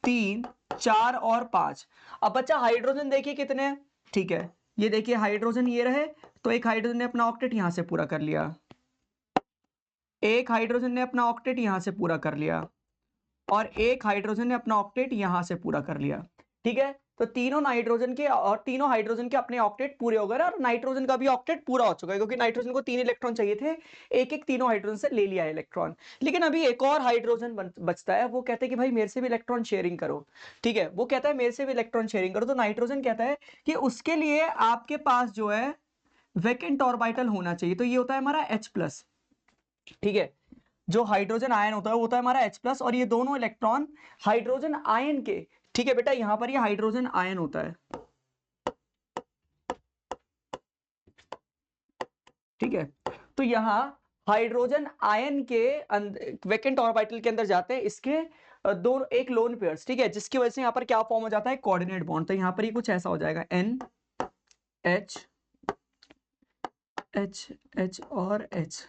3 4 और 5। अब बच्चा हाइड्रोजन देखिए कितने हैं। ठीक है, ये देखिए हाइड्रोजन ये रहे, तो एक हाइड्रोजन ने अपना ऑक्टेट यहां से पूरा कर लिया, एक हाइड्रोजन ने अपना ऑक्टेट यहां से पूरा कर लिया, और एक हाइड्रोजन ने अपना ऑक्टेट यहां से पूरा कर लिया। ठीक है, तो तीनों नाइट्रोजन के और तीनों हाइड्रोजन के अपने ऑक्टेट पूरे हो गए, और नाइट्रोजन का भी ऑक्टेट पूरा हो चुका है, क्योंकि नाइट्रोजन को 3 इलेक्ट्रॉन चाहिए थे, एक एक तीनों हाइड्रोजन से ले लिया इलेक्ट्रॉन। लेकिन अभी एक और हाइड्रोजन बचता है, वो कहते हैं कि भाई मेरे से भी इलेक्ट्रॉन शेयरिंग करो। ठीक है, वो कहता है मेरे से भी इलेक्ट्रॉन शेयरिंग करो, तो नाइट्रोजन कहता है कि उसके लिए आपके पास जो है वैकेंट ऑर्बिटल होना चाहिए, तो ये होता है हमारा H+। ठीक है, जो हाइड्रोजन आयन होता है वो होता है हमारा H+, और ये दोनों इलेक्ट्रॉन हाइड्रोजन आयन के, ठीक है बेटा, यहां पर ये हाइड्रोजन आयन होता है। ठीक है, तो यहां हाइड्रोजन आयन के वैकेंट ऑर्बिटल के अंदर जाते हैं इसके दो एक लोन पेयर्स। ठीक है, जिसकी वजह से यहां पर क्या फॉर्म हो जाता है, कोऑर्डिनेट बॉन्ड। तो यहां पर ये कुछ ऐसा हो जाएगा, NH H और H।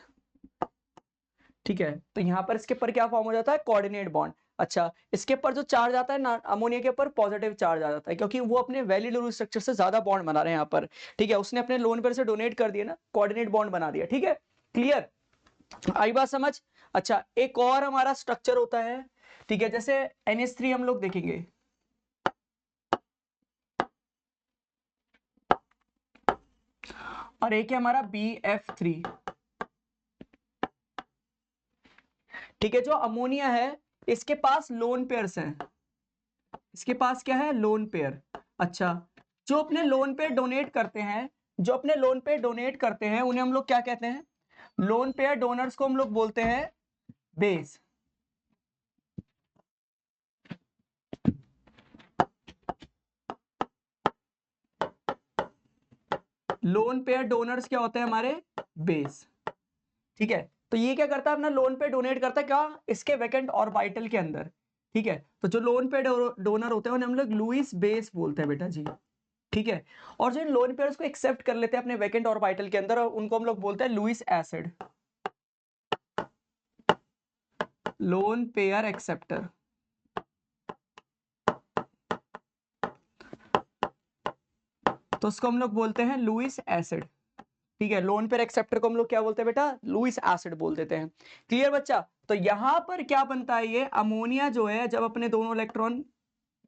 ठीक है, तो यहां पर इसके ऊपर क्या फॉर्म हो जाता है, कोऑर्डिनेट बॉन्ड। अच्छा, इसके ऊपर जो चार्ज आता है ना, अमोनिया के ऊपर पॉजिटिव चार्ज आ जाता है, क्योंकि वो अपने वैलिड स्ट्रक्चर से ज्यादा बॉन्ड बना रहे हैं यहाँ पर। ठीक है, उसने अपने लोन पेयर से डोनेट कर दिया ना, कोऑर्डिनेट बॉन्ड बना दिया। ठीक है, क्लियर, आई बात समझ। अच्छा, एक और हमारा स्ट्रक्चर होता है, ठीक है, जैसे NH3 हम लोग देखेंगे, और एक है हमारा BF3। ठीक है, जो अमोनिया है इसके पास लोन पेयर्स हैं, इसके पास क्या है, लोन पेयर। अच्छा, जो अपने लोन पेयर डोनेट करते हैं, जो अपने लोन पेयर डोनेट करते हैं उन्हें हम लोग क्या कहते हैं, लोन पेयर डोनर्स को हम लोग बोलते हैं बेस। लोन पेयर डोनर्स क्या होते हैं हमारे, बेस। ठीक है, तो ये क्या करता है, अपना लोन पेयर डोनेट करता है क्या, इसके वैकेंट ऑर्बिटल के अंदर। ठीक है, तो जो लोन पेयर डोनर होते हैं उन्हें हम लोग लुईस बेस बोलते हैं बेटा जी। ठीक है, और जो इन लोन पेयर्स को एक्सेप्ट कर लेते हैं अपने वैकेंट ऑर्बिटल के अंदर, उनको हम लोग बोलते हैं Lewis acid, lone pair acceptor. तो उसको हम लोग बोलते हैं लुईस एसिड। ठीक है, लोन पेयर एक्सेप्टर को हम लोग क्या बोलते हैं बेटा, लुईस एसिड बोल देते हैं। क्लियर बच्चा। तो यहां पर क्या बनता है, ये अमोनिया जो है जब अपने दोनों इलेक्ट्रॉन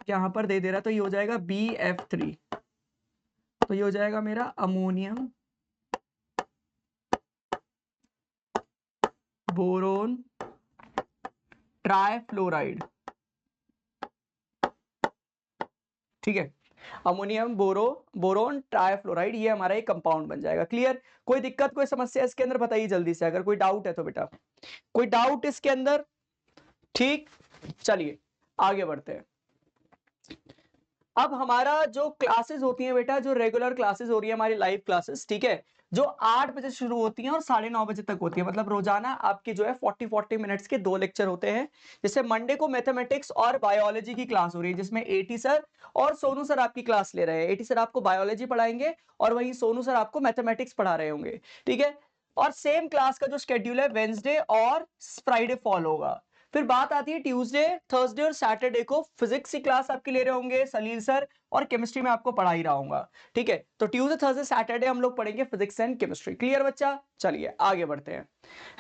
यहां पर दे रहा, तो ये हो जाएगा BF3। तो ये हो जाएगा मेरा अमोनियम बोरोन ट्राइफ्लोराइड। ठीक है, अमोनियम बोरोन ट्राइफ्लोराइड, ये हमारा एक कंपाउंड बन जाएगा। क्लियर, कोई दिक्कत कोई समस्या इसके अंदर बताइए जल्दी से, अगर कोई डाउट है तो बेटा, कोई डाउट इसके अंदर। ठीक, चलिए आगे बढ़ते हैं। अब हमारा जो क्लासेस होती हैं बेटा, जो रेगुलर क्लासेस हो रही है हमारी लाइव क्लासेस, ठीक है, जो 8 बजे शुरू होती हैं और 9:30 बजे तक होती है, मतलब रोजाना आपकी जो है 40 मिनट्स के 2 लेक्चर होते हैं। जैसे मंडे को मैथमेटिक्स और बायोलॉजी की क्लास हो रही है, जिसमें एटी सर और सोनू सर आपकी क्लास ले रहे हैं। एटी सर आपको बायोलॉजी पढ़ाएंगे और वहीं सोनू सर आपको मैथमेटिक्स पढ़ा रहे होंगे। ठीक है, और सेम क्लास का जो शेड्यूल है वेंसडे और फ्राइडे फॉलो होगा। फिर बात आती है ट्यूसडे, थर्सडे और सैटरडे को फिजिक्स की क्लास आपके ले रहे होंगे सलील सर, और केमिस्ट्री में आपको पढ़ा ही रहा हूंगा। ठीक है, तो ट्यूसडे थर्सडे सैटरडे हम लोग पढ़ेंगे फिजिक्स एंड केमिस्ट्री। क्लियर बच्चा, चलिए आगे बढ़ते हैं,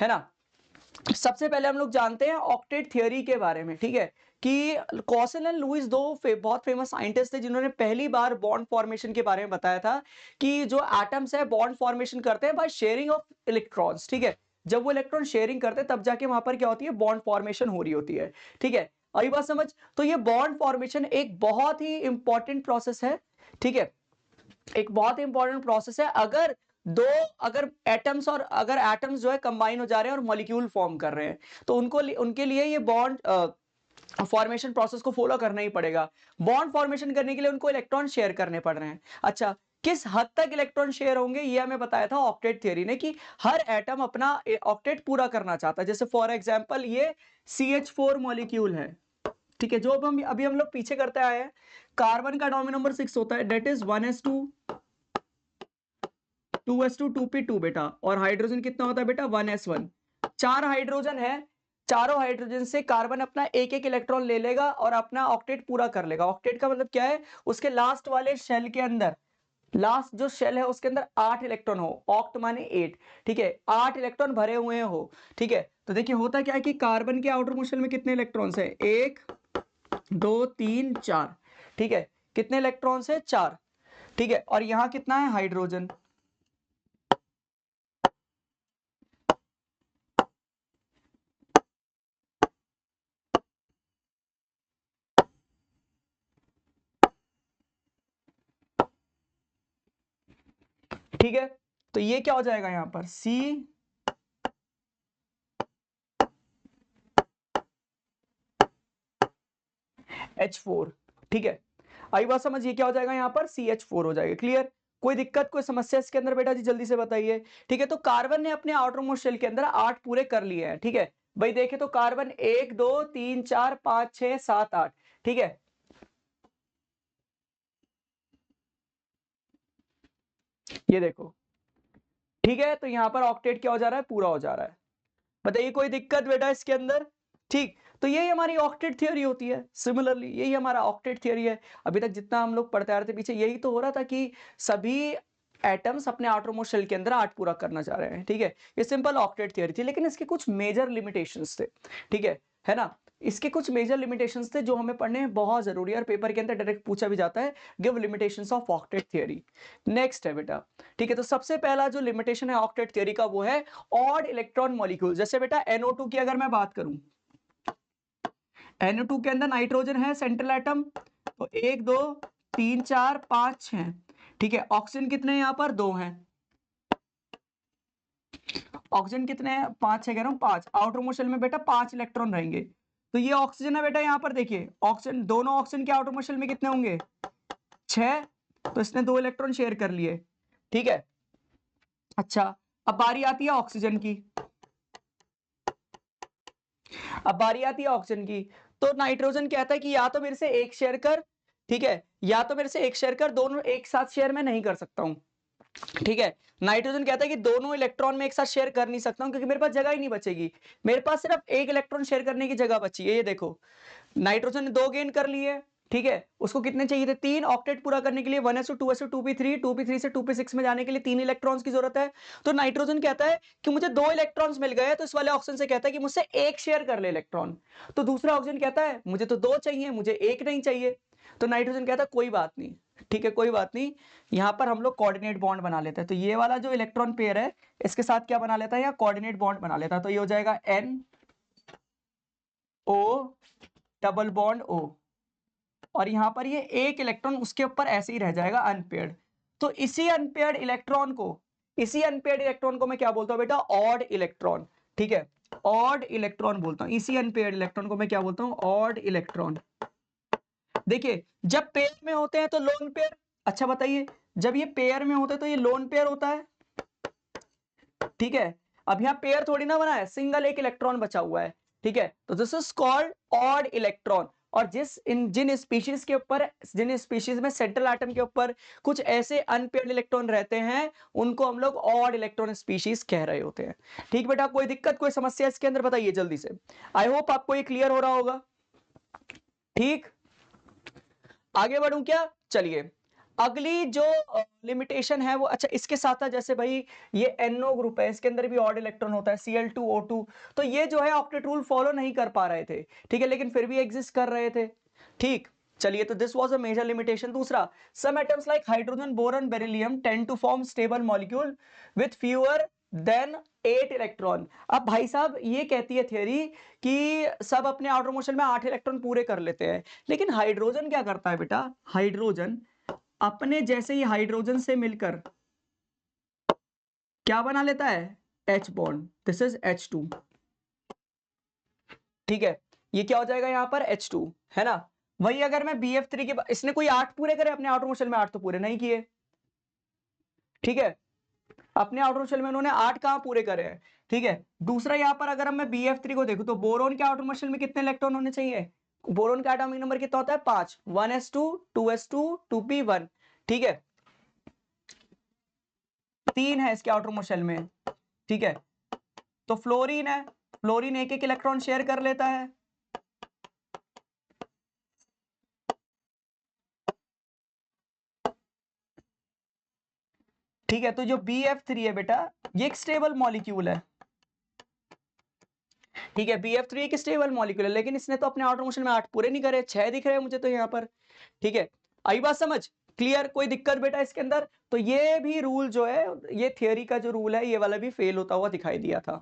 है ना। सबसे पहले हम लोग जानते हैं ऑक्टेट थियरी के बारे में। ठीक है, कि कॉसल एंड लुईस दो बहुत फेमस साइंटिस्ट थे, जिन्होंने पहली बार बॉन्ड फॉर्मेशन के बारे में बताया था, कि जो एटम्स है बॉन्ड फॉर्मेशन करते हैं बाय शेयरिंग ऑफ इलेक्ट्रॉन्स। ठीक है, जब वो इलेक्ट्रॉन शेयरिंग करते हैं तब जाके वहां पर क्या होती है, बॉन्ड फॉर्मेशन हो रही होती है। ठीक है, आई बात समझ। तो ये बॉन्ड फॉर्मेशन एक बहुत ही इंपॉर्टेंट प्रोसेस है। ठीक है, एक बहुत इंपॉर्टेंट प्रोसेस है। दो अगर एटम्स और अगर एटम्स जो है कंबाइन हो जा रहे हैं और मॉलिक्यूल फॉर्म कर रहे हैं, तो उनके लिए ये बॉन्ड फॉर्मेशन प्रोसेस को फॉलो करना ही पड़ेगा। बॉन्ड फॉर्मेशन करने के लिए उनको इलेक्ट्रॉन शेयर करने पड़ रहे हैं। अच्छा, किस हद तक इलेक्ट्रॉन शेयर होंगे, ये हमें बताया था ऑक्टेट थ्योरी ने, कि हर एटम अपना ऑक्टेट पूरा करना चाहता है। जैसे फॉर एग्जांपल ये CH4 मॉलिक्यूल है। ठीक है, जो अब हम अभी हम लोग पीछे करते आए हैं, कार्बन का एटॉमिक नंबर 6 होता है, date is 1s2 2s2 2p2 बेटा, और हाइड्रोजन कितना होता है बेटा, 1s1। 4 हाइड्रोजन है, चारों हाइड्रोजन से कार्बन अपना एक एक इलेक्ट्रॉन ले लेगा और अपना ऑक्टेट पूरा कर लेगा। ऑक्टेट का मतलब क्या है, उसके लास्ट वाले शेल के अंदर, लास्ट जो शेल है उसके अंदर 8 इलेक्ट्रॉन हो, ऑक्ट माने 8। ठीक है, 8 इलेक्ट्रॉन भरे हुए हो। ठीक है, तो देखिए होता क्या है कि कार्बन के आउटर मोस्ट शेल में कितने इलेक्ट्रॉन्स है, 1 2 3 4। ठीक है, कितने इलेक्ट्रॉन्स है, 4। ठीक है, और यहां कितना है, हाइड्रोजन। ठीक है, तो ये क्या हो जाएगा यहां पर, CH4। ठीक है, आई बात समझ, ये क्या हो जाएगा यहां पर, CH4 हो जाएगा। क्लियर, कोई दिक्कत कोई समस्या इसके अंदर बेटा जी, जल्दी से बताइए। ठीक है, तो कार्बन ने अपने आउटर मोस्ट शेल के अंदर 8 पूरे कर लिए हैं। ठीक है भाई, देखे तो कार्बन 1 2 3 4 5 6 7 8। ठीक है, ये देखो। ठीक है, तो यहां पर ऑक्टेट क्या हो जा रहा है, पूरा हो जा रहा है। बताइए कोई दिक्कत बेटा इसके अंदर। ठीक, तो यही हमारी ऑक्टेट थ्योरी होती है। सिमिलरली यही हमारा ऑक्टेट थ्योरी है। अभी तक जितना हम लोग पढ़ते आ रहे थे पीछे, यही तो हो रहा था कि सभी एटम्स अपने आउटरमोस्ट शेल के अंदर 8 पूरा करना चाह रहे हैं। ठीक है, ये सिंपल ऑक्टेट थ्योरी थी, लेकिन इसके कुछ मेजर लिमिटेशंस थे। ठीक है ना, इसके कुछ मेजर लिमिटेशंस थे जो हमें पढ़ने बहुत जरूरी है, और पेपर के अंदर डायरेक्ट पूछा भी जाता है, give limitations of octet theory. Next है बेटा। ठीक है, तो सबसे पहला जो लिमिटेशन है ऑक्टेट थ्योरी का, वो है ऑड इलेक्ट्रॉन मॉलिक्यूल। जैसे बेटा NO2 की अगर मैं बात करूं, NO2 के अंदर नाइट्रोजन है सेंट्रल एटम, तो 1 2 3 4 5 6। ठीक है, ऑक्सीजन कितने हैं, यहां पर 2 हैं। ऑक्सीजन कितने हैं, 5 है, कह रहा हूं 5। आउटर मोस्ट शेल में बेटा 5 इलेक्ट्रॉन रहेंगे। तो ये ऑक्सीजन है बेटा, यहां पर देखिए ऑक्सीजन, दोनों ऑक्सीजन के आउटर मोस्ट शेल में कितने होंगे, 6। तो इसने 2 इलेक्ट्रॉन शेयर कर लिए। ठीक है। अच्छा, अब बारी आती है ऑक्सीजन की। अब बारी आती है ऑक्सीजन की। तो नाइट्रोजन कहता है कि या तो मेरे से एक शेयर कर, ठीक है, या तो मेरे से एक शेयर कर, दोनों एक साथ शेयर मैं नहीं कर सकता हूं। ठीक है, नाइट्रोजन कहता है कि दोनों इलेक्ट्रॉन में एक साथ शेयर कर नहीं सकता हूं क्योंकि मेरे पास जगह ही नहीं बचेगी। मेरे पास सिर्फ एक इलेक्ट्रॉन शेयर करने की जगह बची है। ये देखो, नाइट्रोजन ने 2 गेन कर लिए, ठीक है, उसको कितने चाहिए थे? 3। ऑक्टेट पूरा करने के लिए 1s2 2s2 2p3 2p3 से 2p6 में जाने के लिए 3 इलेक्ट्रॉन्स की जरूरत है। तो नाइट्रोजन कहता है कि मुझे 2 इलेक्ट्रॉन्स मिल गए, तो इस वाले ऑक्सीजन से कहता है कि मुझसे एक शेयर कर ले इलेक्ट्रॉन। तो दूसरा ऑक्सीजन कहता है मुझे तो 2 चाहिए, मुझे एक नहीं चाहिए। तो नाइट्रोजन कहता है कोई बात नहीं, ठीक है, कोई बात नहीं, यहां पर हम लोग कोऑर्डिनेट बॉन्ड बना लेते हैं। तो ये वाला जो इलेक्ट्रॉन पेयर है इसके साथ क्या बना लेता है, या कोऑर्डिनेट बॉन्ड बना लेता है। तो ये हो जाएगा NO डबल बॉन्ड O, और यहां पर ये एक इलेक्ट्रॉन उसके ऊपर ऐसे ही रह जाएगा अनपेयर्ड। तो इसी अनपेयर्ड इलेक्ट्रॉन को मैं क्या बोलता हूं बेटा? Odd electron. ठीक है, ऑड इलेक्ट्रॉन बोलता हूं। इसी अनपेयर्ड इलेक्ट्रॉन को मैं क्या बोलता हूं? Odd electron. देखिए, जब पेयर में होते हैं तो लोन पेयर। अच्छा बताइए, जब ये पेयर में होते हैं तो ये लोन पेयर होता है, ठीक है। अब यहाँ पेयर थोड़ी ना बना है, सिंगल एक इलेक्ट्रॉन बचा हुआ है, ठीक है। तो this is called odd electron. और जिन स्पीशीज में सेंट्रल एटम के ऊपर कुछ ऐसे अनपेयर्ड इलेक्ट्रॉन रहते हैं उनको हम लोग ऑड इलेक्ट्रॉन स्पीशीज कह रहे होते हैं। ठीक बेटा, कोई दिक्कत, कोई समस्या इसके अंदर बताइए जल्दी से। आई होप आपको ये क्लियर हो रहा होगा। ठीक, आगे बढ़ूं क्या? चलिए, अगली जो लिमिटेशन है वो, अच्छा इसके साथ था, जैसे भाई ये NO ग्रुप है, इसके अंदर भी ऑड इलेक्ट्रॉन होता है, Cl2O2। तो ये जो है ऑक्टेट रूल फॉलो नहीं कर पा रहे थे, ठीक है, लेकिन फिर भी एग्जिस्ट कर रहे थे। ठीक, चलिए, तो this was a major limitation. दूसरा, some atoms like hydrogen, boron, beryllium tend to form stable molecule with fewer than 8 electron. अब भाई साहब ये कहती है थ्योरी कि सब अपने आउटर मोशन में 8 इलेक्ट्रॉन पूरे कर लेते हैं, लेकिन हाइड्रोजन क्या करता है बेटा? हाइड्रोजन अपने जैसे ही हाइड्रोजन से मिलकर क्या बना लेता है? H bond. This is H2, ठीक है, ये क्या हो जाएगा यहाँ पर? H2, है ना। वही अगर मैं BF3 के इसने कोई 8 पूरे करे अपने आउटर मोशन में? 8 तो पूरे नहीं किए, ठीक है, अपने आउटर मोशन में उन्होंने 8 कहां पूरे करे हैं, ठीक है। दूसरा यहाँ पर अगर मैं BF3 को देखूं तो बोरोन के आउटर मोशन में कितने इलेक्ट्रॉन होने चाहिए? बोरोन का एटॉमिक नंबर कितना होता है? 5, 1s2 2s2 2p1, ठीक है, 3 है इसके आउटर मोशन में, ठीक है। तो फ्लोरीन है, फ्लोरीन एक एक इलेक्ट्रॉन शेयर कर लेता है, ठीक है। तो जो BF3 है बेटा, ये एक स्टेबल मॉलिक्यूल है, ठीक है। BF3 एक स्टेबल मॉलिक्यूल है, लेकिन इसने तो अपने आउटर मोशन में 8 पूरे नहीं करे, 6 दिख रहे हैं मुझे तो यहाँ पर, ठीक है। आई बात समझ? क्लियर, कोई दिक्कत बेटा इसके अंदर? तो ये भी रूल जो है, ये थियोरी का जो रूल है, ये वाला भी फेल होता हुआ दिखाई दिया था।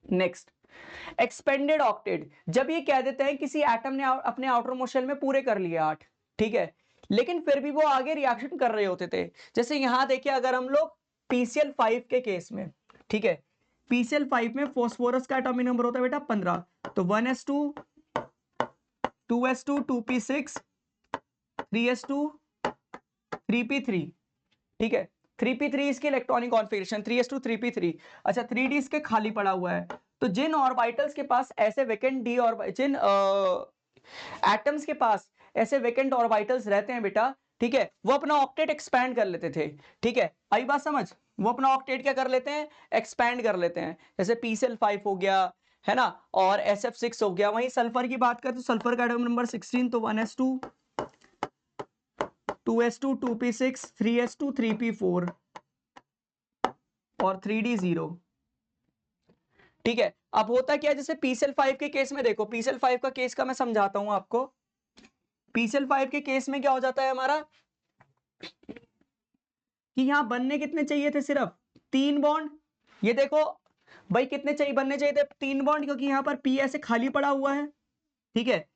Next, expanded octet. जब ये कह देते हैं किसी एटम ने अपने आउटर मोशन में पूरे कर लिए 8, ठीक है, लेकिन फिर भी वो आगे रिएक्शन कर रहे होते थे। जैसे यहां देखिए, अगर हम लोग PCl5 के केस में, ठीक है, PCl5 में फॉस्फोरस का एटॉमिक नंबर होता है बेटा 15। तो 1s2 2s2 2p6 3s2 3p3, ठीक है। 3p3 इसकी इलेक्ट्रॉनिक कॉन्फ़िगरेशन, 3s2 3p3। अच्छा, 3d इसके खाली पड़ा हुआ है। तो जिन ऑर्बिटल्स के पास ऐसे वेकेंट डी और जिन एटम्स के पास ऐसे वेकेंट ऑर्बिटल्स रहते हैं बेटा, ठीक है, वो अपना ऑक्टेट एक्सपैंड कर लेते थे, ठीक है। आई बात समझ? वो अपना ऑक्टेट क्या कर लेते हैं? एक्सपैंड कर लेते हैं। जैसे PCl5 हो गया, है ना, और SF6 हो गया। वहीं सल्फर की बात करें तो सल्फर का एटॉमिक नंबर 16, तो 1s2 2s2 2p6 3s2 3p4 और 3d 0, ठीक है। अब होता क्या है, जैसे PCl5 के केस में देखो, PCl5 का केस का मैं समझाता हूं आपको। PCl5 के केस में क्या हो जाता है हमारा कि यहां बनने कितने चाहिए थे? सिर्फ 3 बॉन्ड। ये देखो भाई, कितने चाहिए बनने चाहिए थे? 3 बॉन्ड, क्योंकि यहां पर P ऐसे खाली पड़ा हुआ है, ठीक है,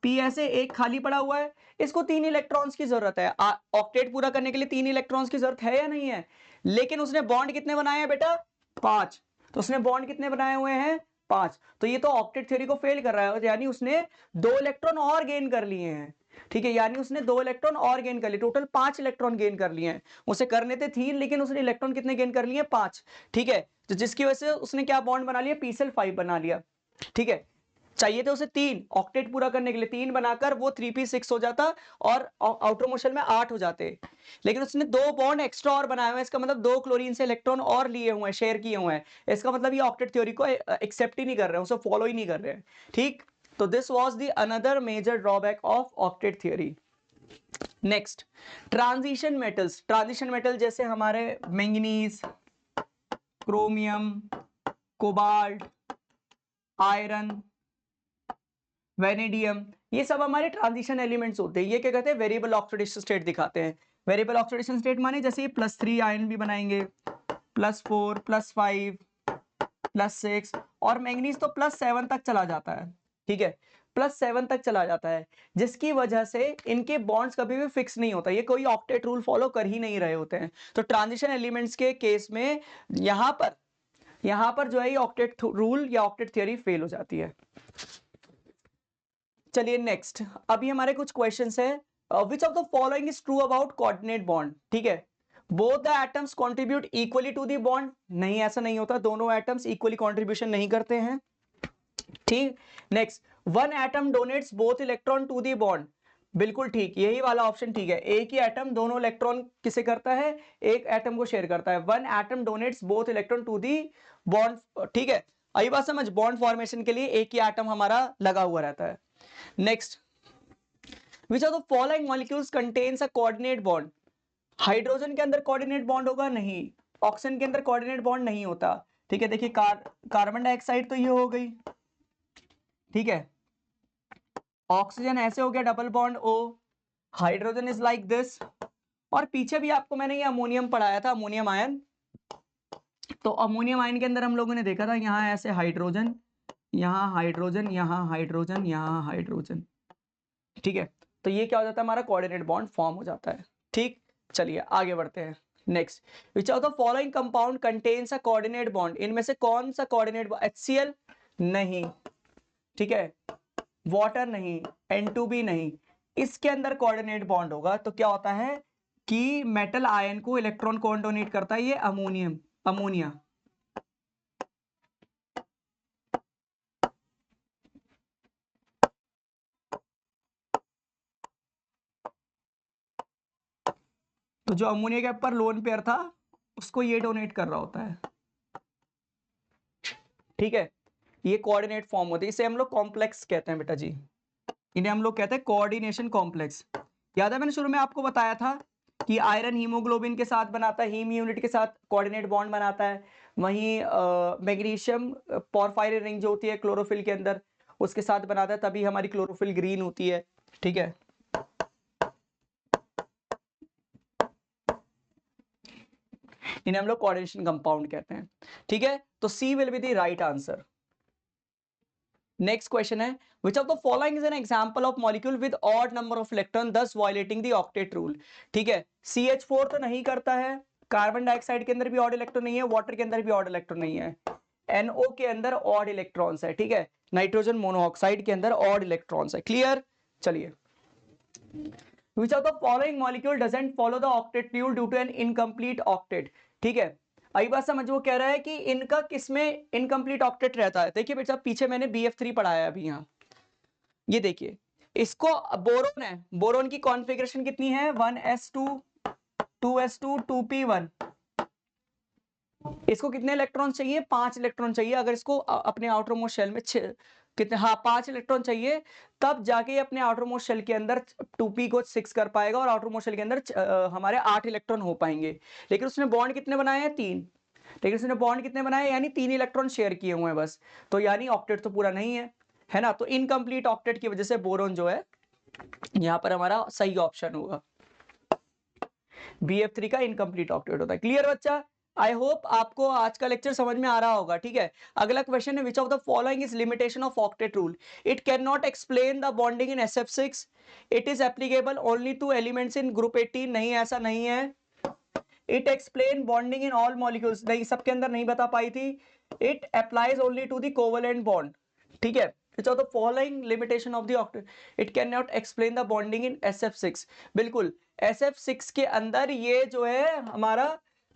P ऐसे एक खाली पड़ा हुआ है, इसको 3 इलेक्ट्रॉन्स की जरूरत है। ऑक्टेट पूरा करने के लिए 3 इलेक्ट्रॉन्स की जरूरत है या नहीं है? लेकिन उसने बॉन्ड कितने बनाए हैं बेटा? 5। तो उसने बॉन्ड कितने बनाए हुए हैं? 5। तो ये तो ऑक्टेट थ्योरी को फेल कर रहा है, यानी उसने 2 इलेक्ट्रॉन और गेन कर लिए हैं। ठीक है, यानी उसने 2 इलेक्ट्रॉन और गेन कर लिए, टोटल 5 इलेक्ट्रॉन गेन कर लिए हैं। उसे करने थे 3, लेकिन उसने इलेक्ट्रॉन कितने गेन कर लिए? 5। ठीक है, तो जिसकी वजह से उसने क्या बॉन्ड बना लिया? pCl5 बना लिया। ठीक है, चाहिए थे उसे 3 ऑक्टेट पूरा करने के लिए, 3 बनाकर वो 3p6 हो जाता और आउटर मोशन में 8 हो जाते, लेकिन उसने 2 बॉन्ड एक्स्ट्रा और बनाए हुए हैं। इसका मतलब 2 क्लोरीन से इलेक्ट्रॉन और लिए हुए हैं, शेयर किए हुए हैं। इसका मतलब ये ऑक्टेट थ्योरी को एक्सेप्ट ही नहीं कर रहे हैं, उसे फॉलो ही नहीं कर रहे हैं। ठीक, तो this was the another major drawback of octet theory. Next, transition metals. Transition metal जैसे हमारे manganese, chromium, cobalt, iron, vanadium, ये सब हमारे ट्रांजिशन एलिमेंट्स होते हैं। ये क्या कहते हैं? वेरिएबल ऑक्सीडेशन स्टेट दिखाते हैं। वेरिएबल ऑक्सीडेशन स्टेट माने जैसे ये +3 आयन भी बनाएंगे, +4, +5, +6, और मैंगनीज तो +7 तक चला जाता है। ठीक है, +7 तक चला जाता है, जिसकी वजह से इनके बॉन्ड्स कभी भी फिक्स नहीं होता, ये कोई ऑक्टेट रूल फॉलो कर ही नहीं रहे होते हैं। तो ट्रांजिशन एलिमेंट्स के केस में यहां पर जो है ये ऑक्टेट रूल या ऑक्टेट थ्योरी फेल हो जाती है। चलिए नेक्स्ट, अभी हमारे कुछ क्वेश्चंस है। Which of the following is true about coordinate bond? ठीक है, both the atoms contribute equally to the bond. नहीं, ऐसा नहीं होता, दोनों एटम्स इक्वली कंट्रीब्यूशन नहीं करते हैं। ठीक, next, one atom donates both electron to the bond. बिल्कुल ठीक, यही वाला ऑप्शन ठीक है। एक ही एटम दोनों इलेक्ट्रॉन किसे करता है? एक एटम को शेयर करता है। One atom donates both electron to the bond. ठीक है, आई बात समझ, बॉन्ड फॉर्मेशन के लिए एक ही एटम हमारा लगा हुआ रहता है। Next, which of the following molecules contains a coordinate bond? Hydrogen के अंदर कोऑर्डिनेट बॉन्ड होगा? नहीं। ऑक्सीजन के अंदर कोऑर्डिनेट बॉन्ड नहीं होता। ठीक है, देखिए कार्बन डाइऑक्साइड तो ये हो गई, ठीक है, ऑक्सीजन ऐसे हो गया double bond O, hydrogen is like this, और पीछे भी आपको मैंने ये अमोनियम पढ़ाया था, अमोनियम आयन। तो अमोनियम आयन के अंदर हम लोगों ने देखा था यहाँ ऐसे हाइड्रोजन, यहाँ हाइड्रोजन, यहाँ हाइड्रोजन, यहाँ हाइड्रोजन। ठीक है, तो ये क्या हो जाता है? हमारा कोऑर्डिनेट बॉन्ड फॉर्म हो जाता है। ठीक, चलिए आगे बढ़ते हैं। Next, which of the following compound contains a coordinate bond? इनमें से कौन सा कोऑर्डिनेट? HCl नहीं, ठीक है, वाटर नहीं, N2 नहीं। इसके अंदर कोऑर्डिनेट बॉन्ड होगा तो क्या होता है कि मेटल आयन को इलेक्ट्रॉन कौन डोनेट करता है? ये अमोनिया। तो जो अमोनिया के ऊपर लोन पेयर था उसको ये डोनेट कर रहा होता है। ठीक है, ये कोऑर्डिनेट फॉर्म होती है, इसे हम लोग कॉम्प्लेक्स कहते हैं बेटा जी, इन्हें हम लोग कहते हैं कोऑर्डिनेशन कॉम्प्लेक्स। याद है मैंने शुरू में आपको बताया था कि आयरन हीमोग्लोबिन के साथ बनाता है, हीम यूनिट के साथ कोऑर्डिनेट बॉन्ड बनाता है। वहीं मैग्नीशियम पोरफायरिन रिंग जो होती है क्लोरोफिल के अंदर उसके साथ बनाता है, तभी हमारी क्लोरोफिल ग्रीन होती है। ठीक है, इन्हें हम लोग कोऑर्डिनेशन कंपाउंड कहते हैं। ठीक है, तो C will be the right answer. Next question है, which of the following is an example of molecule with odd number of electron thus violating the octet rule? ठीक है, CH4 तो नहीं करता है, कार्बन डाइऑक्साइड के अंदर भी ऑड इलेक्ट्रॉन नहीं है, वाटर के अंदर भी ऑड इलेक्ट्रॉन नहीं है, NO के अंदर ऑड इलेक्ट्रॉन्स है। ठीक है, नाइट्रोजन मोनोऑक्साइड के अंदर ऑड इलेक्ट्रॉन्स है। क्लियर, चलिए, which of the following molecule doesn't follow the octet rule due to an incomplete octet? ठीक है, आई बात समझ, वो कह रहा है कि इनका किसमें इनकम्प्लीट ऑक्टेट रहता है। देखिए बेटा, पीछे मैंने BF3 पढ़ाया है अभी, यहाँ ये देखिए, इसको बोरोन है, बोरोन की कॉन्फ़िगरेशन कितनी है? 1s2 2s2 2p1। इसको कितने इलेक्ट्रॉन चाहिए? 5 इलेक्ट्रॉन चाहिए। अगर इसको अपने आउटर मोस्ट शेल में कितने, हाँ 5 इलेक्ट्रॉन चाहिए, तब जाके अपने आउटर मोस्ट शेल के अंदर 2p को 6 कर पाएगा और आउटर मोस्ट शेल के अंदर हमारे 8 इलेक्ट्रॉन हो पाएंगे। लेकिन उसने बॉन्ड कितने बनाए हैं? 3। लेकिन उसने बॉन्ड कितने बनाए? यानी 3 इलेक्ट्रॉन शेयर किए हुए हैं बस, तो यानी ऑक्टेट तो पूरा नहीं है ना। तो इनकम्प्लीट ऑक्टेट की वजह से बोरोन जो है यहाँ पर हमारा सही ऑप्शन होगा, BF3 का इनकम्प्लीट ऑक्टेट होता है। क्लियर बच्चा? आई होप आपको आज का लेक्चर समझ में आ रहा होगा। ठीक है, अगला क्वेश्चन है, which of the following is limitation of octet rule? It can not explain the bonding in SF6, it is applicable only to elements in group 18। नहीं, ऐसा नहीं है। It explain bonding in all molecules, नहीं, सबके अंदर नहीं बता पाई थी। It applies only to the covalent bond. ठीक है, which of the following limitation of the octet, it cannot explain the bonding in SF6। बिल्कुल SF6 के अंदर ये जो है हमारा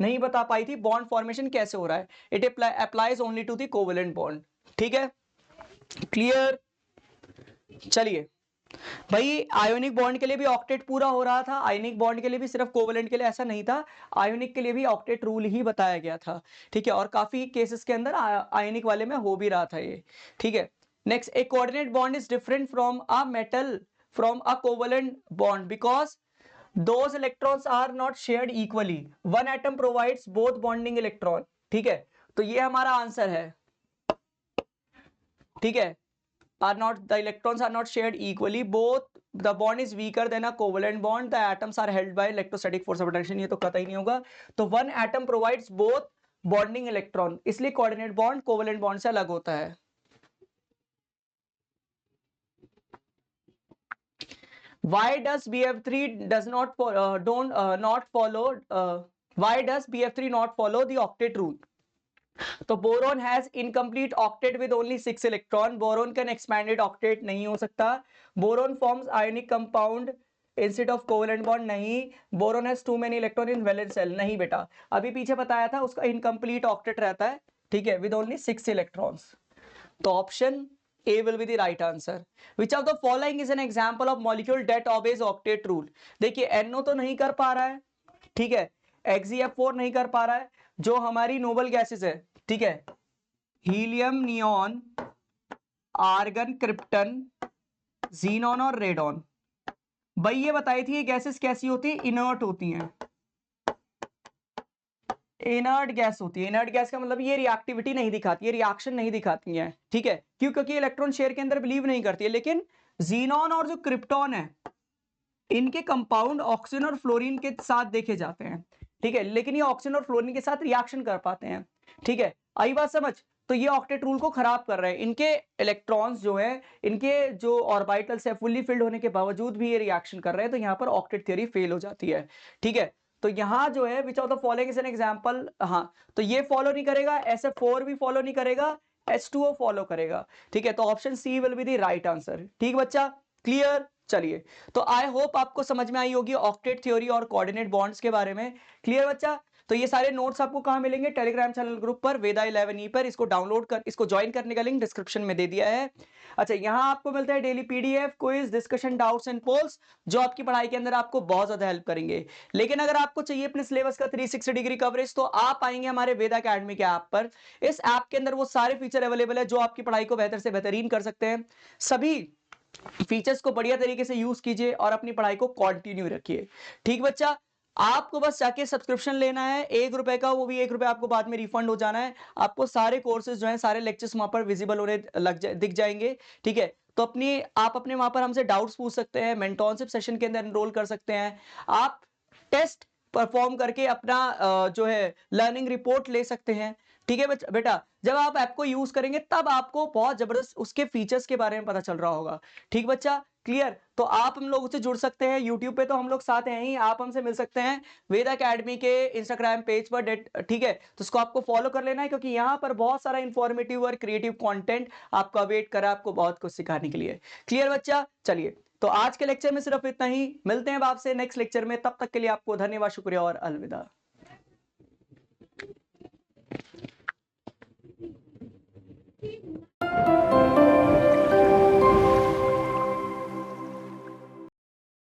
नहीं बता पाई थी बॉन्ड फॉर्मेशन कैसे हो रहा है। It applies only to the covalent bond. ठीक है, क्लियर। चलिए भाई, आयोनिक बॉन्ड के लिए भी ऑक्टेट पूरा हो रहा था, आयोनिक बॉन्ड के लिए भी, सिर्फ कोवेलेंट के लिए ऐसा नहीं था, आयोनिक के लिए भी ऑक्टेट रूल ही बताया गया था। ठीक है, और काफी केसेस के अंदर आयोनिक वाले में हो भी रहा था ये। ठीक है, next, A coordinate bond is different from a metal from a covalent bond because those electrons are not shared equally, one atom provides both bonding electron। ठीक है, तो ये हमारा आंसर है। ठीक है, are not the electrons are not shared equally, both the bond is weaker than a covalent bond, the atoms are held by electrostatic force of attraction। ये तो कतई नहीं होगा, तो one atom provides both bonding electron, इसलिए coordinate bond covalent bond से अलग होता है। Why does BF3 does not not follow why does BF3 not follow the octet rule? तो boron has incomplete octet with only 6 electron, boron can expanded octet नहीं हो सकता। Boron forms ionic compound instead of covalent bond नहीं। Boron has too many electron in valence shell नहीं बेटा, अभी पीछे बताया था उसका इनकम्प्लीट ऑक्टेट रहता है। ठीक है, विद ओनली 6 इलेक्ट्रॉन्स। तो option A will be the right answer. Which of the following is an example of molecule that obeys octet rule? देखिए NO तो नहीं कर पा रहा है, ठीक है, XeF4 नहीं कर पा रहा है, जो हमारी नोबल गैसेस है, ठीक है, helium, neon, argon, krypton, xenon और रेडॉन। भाई ये बताई थी ये गैसेस कैसी होती है, इनर्ट होती हैं, इनर्ट गैस होती है। इनर्ट गैस का मतलब ये रिएक्टिविटी नहीं दिखाती है, रिएक्शन नहीं दिखाती है। ठीक है, क्यों? क्योंकि इलेक्ट्रॉन शेयर के अंदर बिलीव नहीं करती है। लेकिन जीनॉन और जो क्रिप्टॉन है इनके कंपाउंड ऑक्सीजन और फ्लोरीन के साथ देखे जाते हैं। ठीक है, लेकिन ये ऑक्सीजन और फ्लोरीन के साथ रिएक्शन कर पाते हैं। ठीक है, आई बात समझ? तो ये ऑक्टेट रूल को खराब कर रहे हैं। इनके इलेक्ट्रॉन्स जो है, इनके जो ऑर्बिटल्स है फुल्ली फिल्ड होने के बावजूद भी ये रिएक्शन कर रहे हैं, तो यहाँ पर ऑक्टेट थ्योरी फेल हो जाती है। ठीक है, तो यहाँ जो है which of the following is an example, हाँ, तो ये फॉलो नहीं करेगा, SF4 भी फॉलो नहीं करेगा, H2O फॉलो करेगा। ठीक है, तो option C will be the right answer. ठीक बच्चा, क्लियर। चलिए, तो आई होप आपको समझ में आई होगी ऑक्टेट थ्योरी और कोऑर्डिनेट बॉन्ड्स के बारे में। क्लियर बच्चा? तो ये सारे नोट्स आपको कहां मिलेंगे? टेलीग्राम चैनल ग्रुप पर वेदा 11E पर। इसको डाउनलोड कर, इसको ज्वाइन करने का लिंक डिस्क्रिप्शन में दे दिया है। अच्छा, यहाँ आपको मिलता है daily PDF, quiz, discussion, doubts and polls, जो आपकी पढ़ाई के अंदर आपको बहुत ज्यादा हेल्प करेंगे। लेकिन अगर आपको चाहिए अपने सिलेबस का 360 डिग्री कवरेज, तो आप आएंगे हमारे वेदा अकेडमी के ऐप पर। इस ऐप के अंदर वो सारे फीचर अवेलेबल है जो आपकी पढ़ाई को बेहतर से बेहतरीन कर सकते हैं। सभी फीचर्स को बढ़िया तरीके से यूज कीजिए और अपनी पढ़ाई को कंटिन्यू रखिए। ठीक बच्चा, आपको बस जाके सब्सक्रिप्शन लेना है ₹1 का, वो भी ₹1 आपको बाद में रिफंड हो जाना है। आपको सारे कोर्सेज जो हैं, सारे लेक्चर्स वहां पर विजिबल होने दिख जाएंगे। ठीक है, तो आप अपने वहां पर हमसे डाउट्स पूछ सकते हैं, मेंटोरशिप सेशन के अंदर एनरोल कर सकते हैं, आप टेस्ट परफॉर्म करके अपना जो है लर्निंग रिपोर्ट ले सकते हैं। ठीक है बेटा, जब आप ऐप को यूज करेंगे तब आपको बहुत जबरदस्त उसके फीचर्स के बारे में पता चल रहा होगा। ठीक बच्चा, क्लियर? तो आप हम लोग से जुड़ सकते हैं, यूट्यूब पे तो हम लोग साथ हैं ही, आप हमसे मिल सकते हैं वेदा अकेडमी के इंस्टाग्राम पेज पर। ठीक है, तो उसको आपको फॉलो कर लेना है, क्योंकि यहाँ पर बहुत सारा इंफॉर्मेटिव और क्रिएटिव कंटेंट आपका वेट कर रहा है, आपको बहुत कुछ सिखाने के लिए। क्लियर बच्चा? चलिए, तो आज के लेक्चर में सिर्फ इतना ही, मिलते हैं आपसे नेक्स्ट लेक्चर में। तब तक के लिए आपको धन्यवाद, शुक्रिया और अलविदा।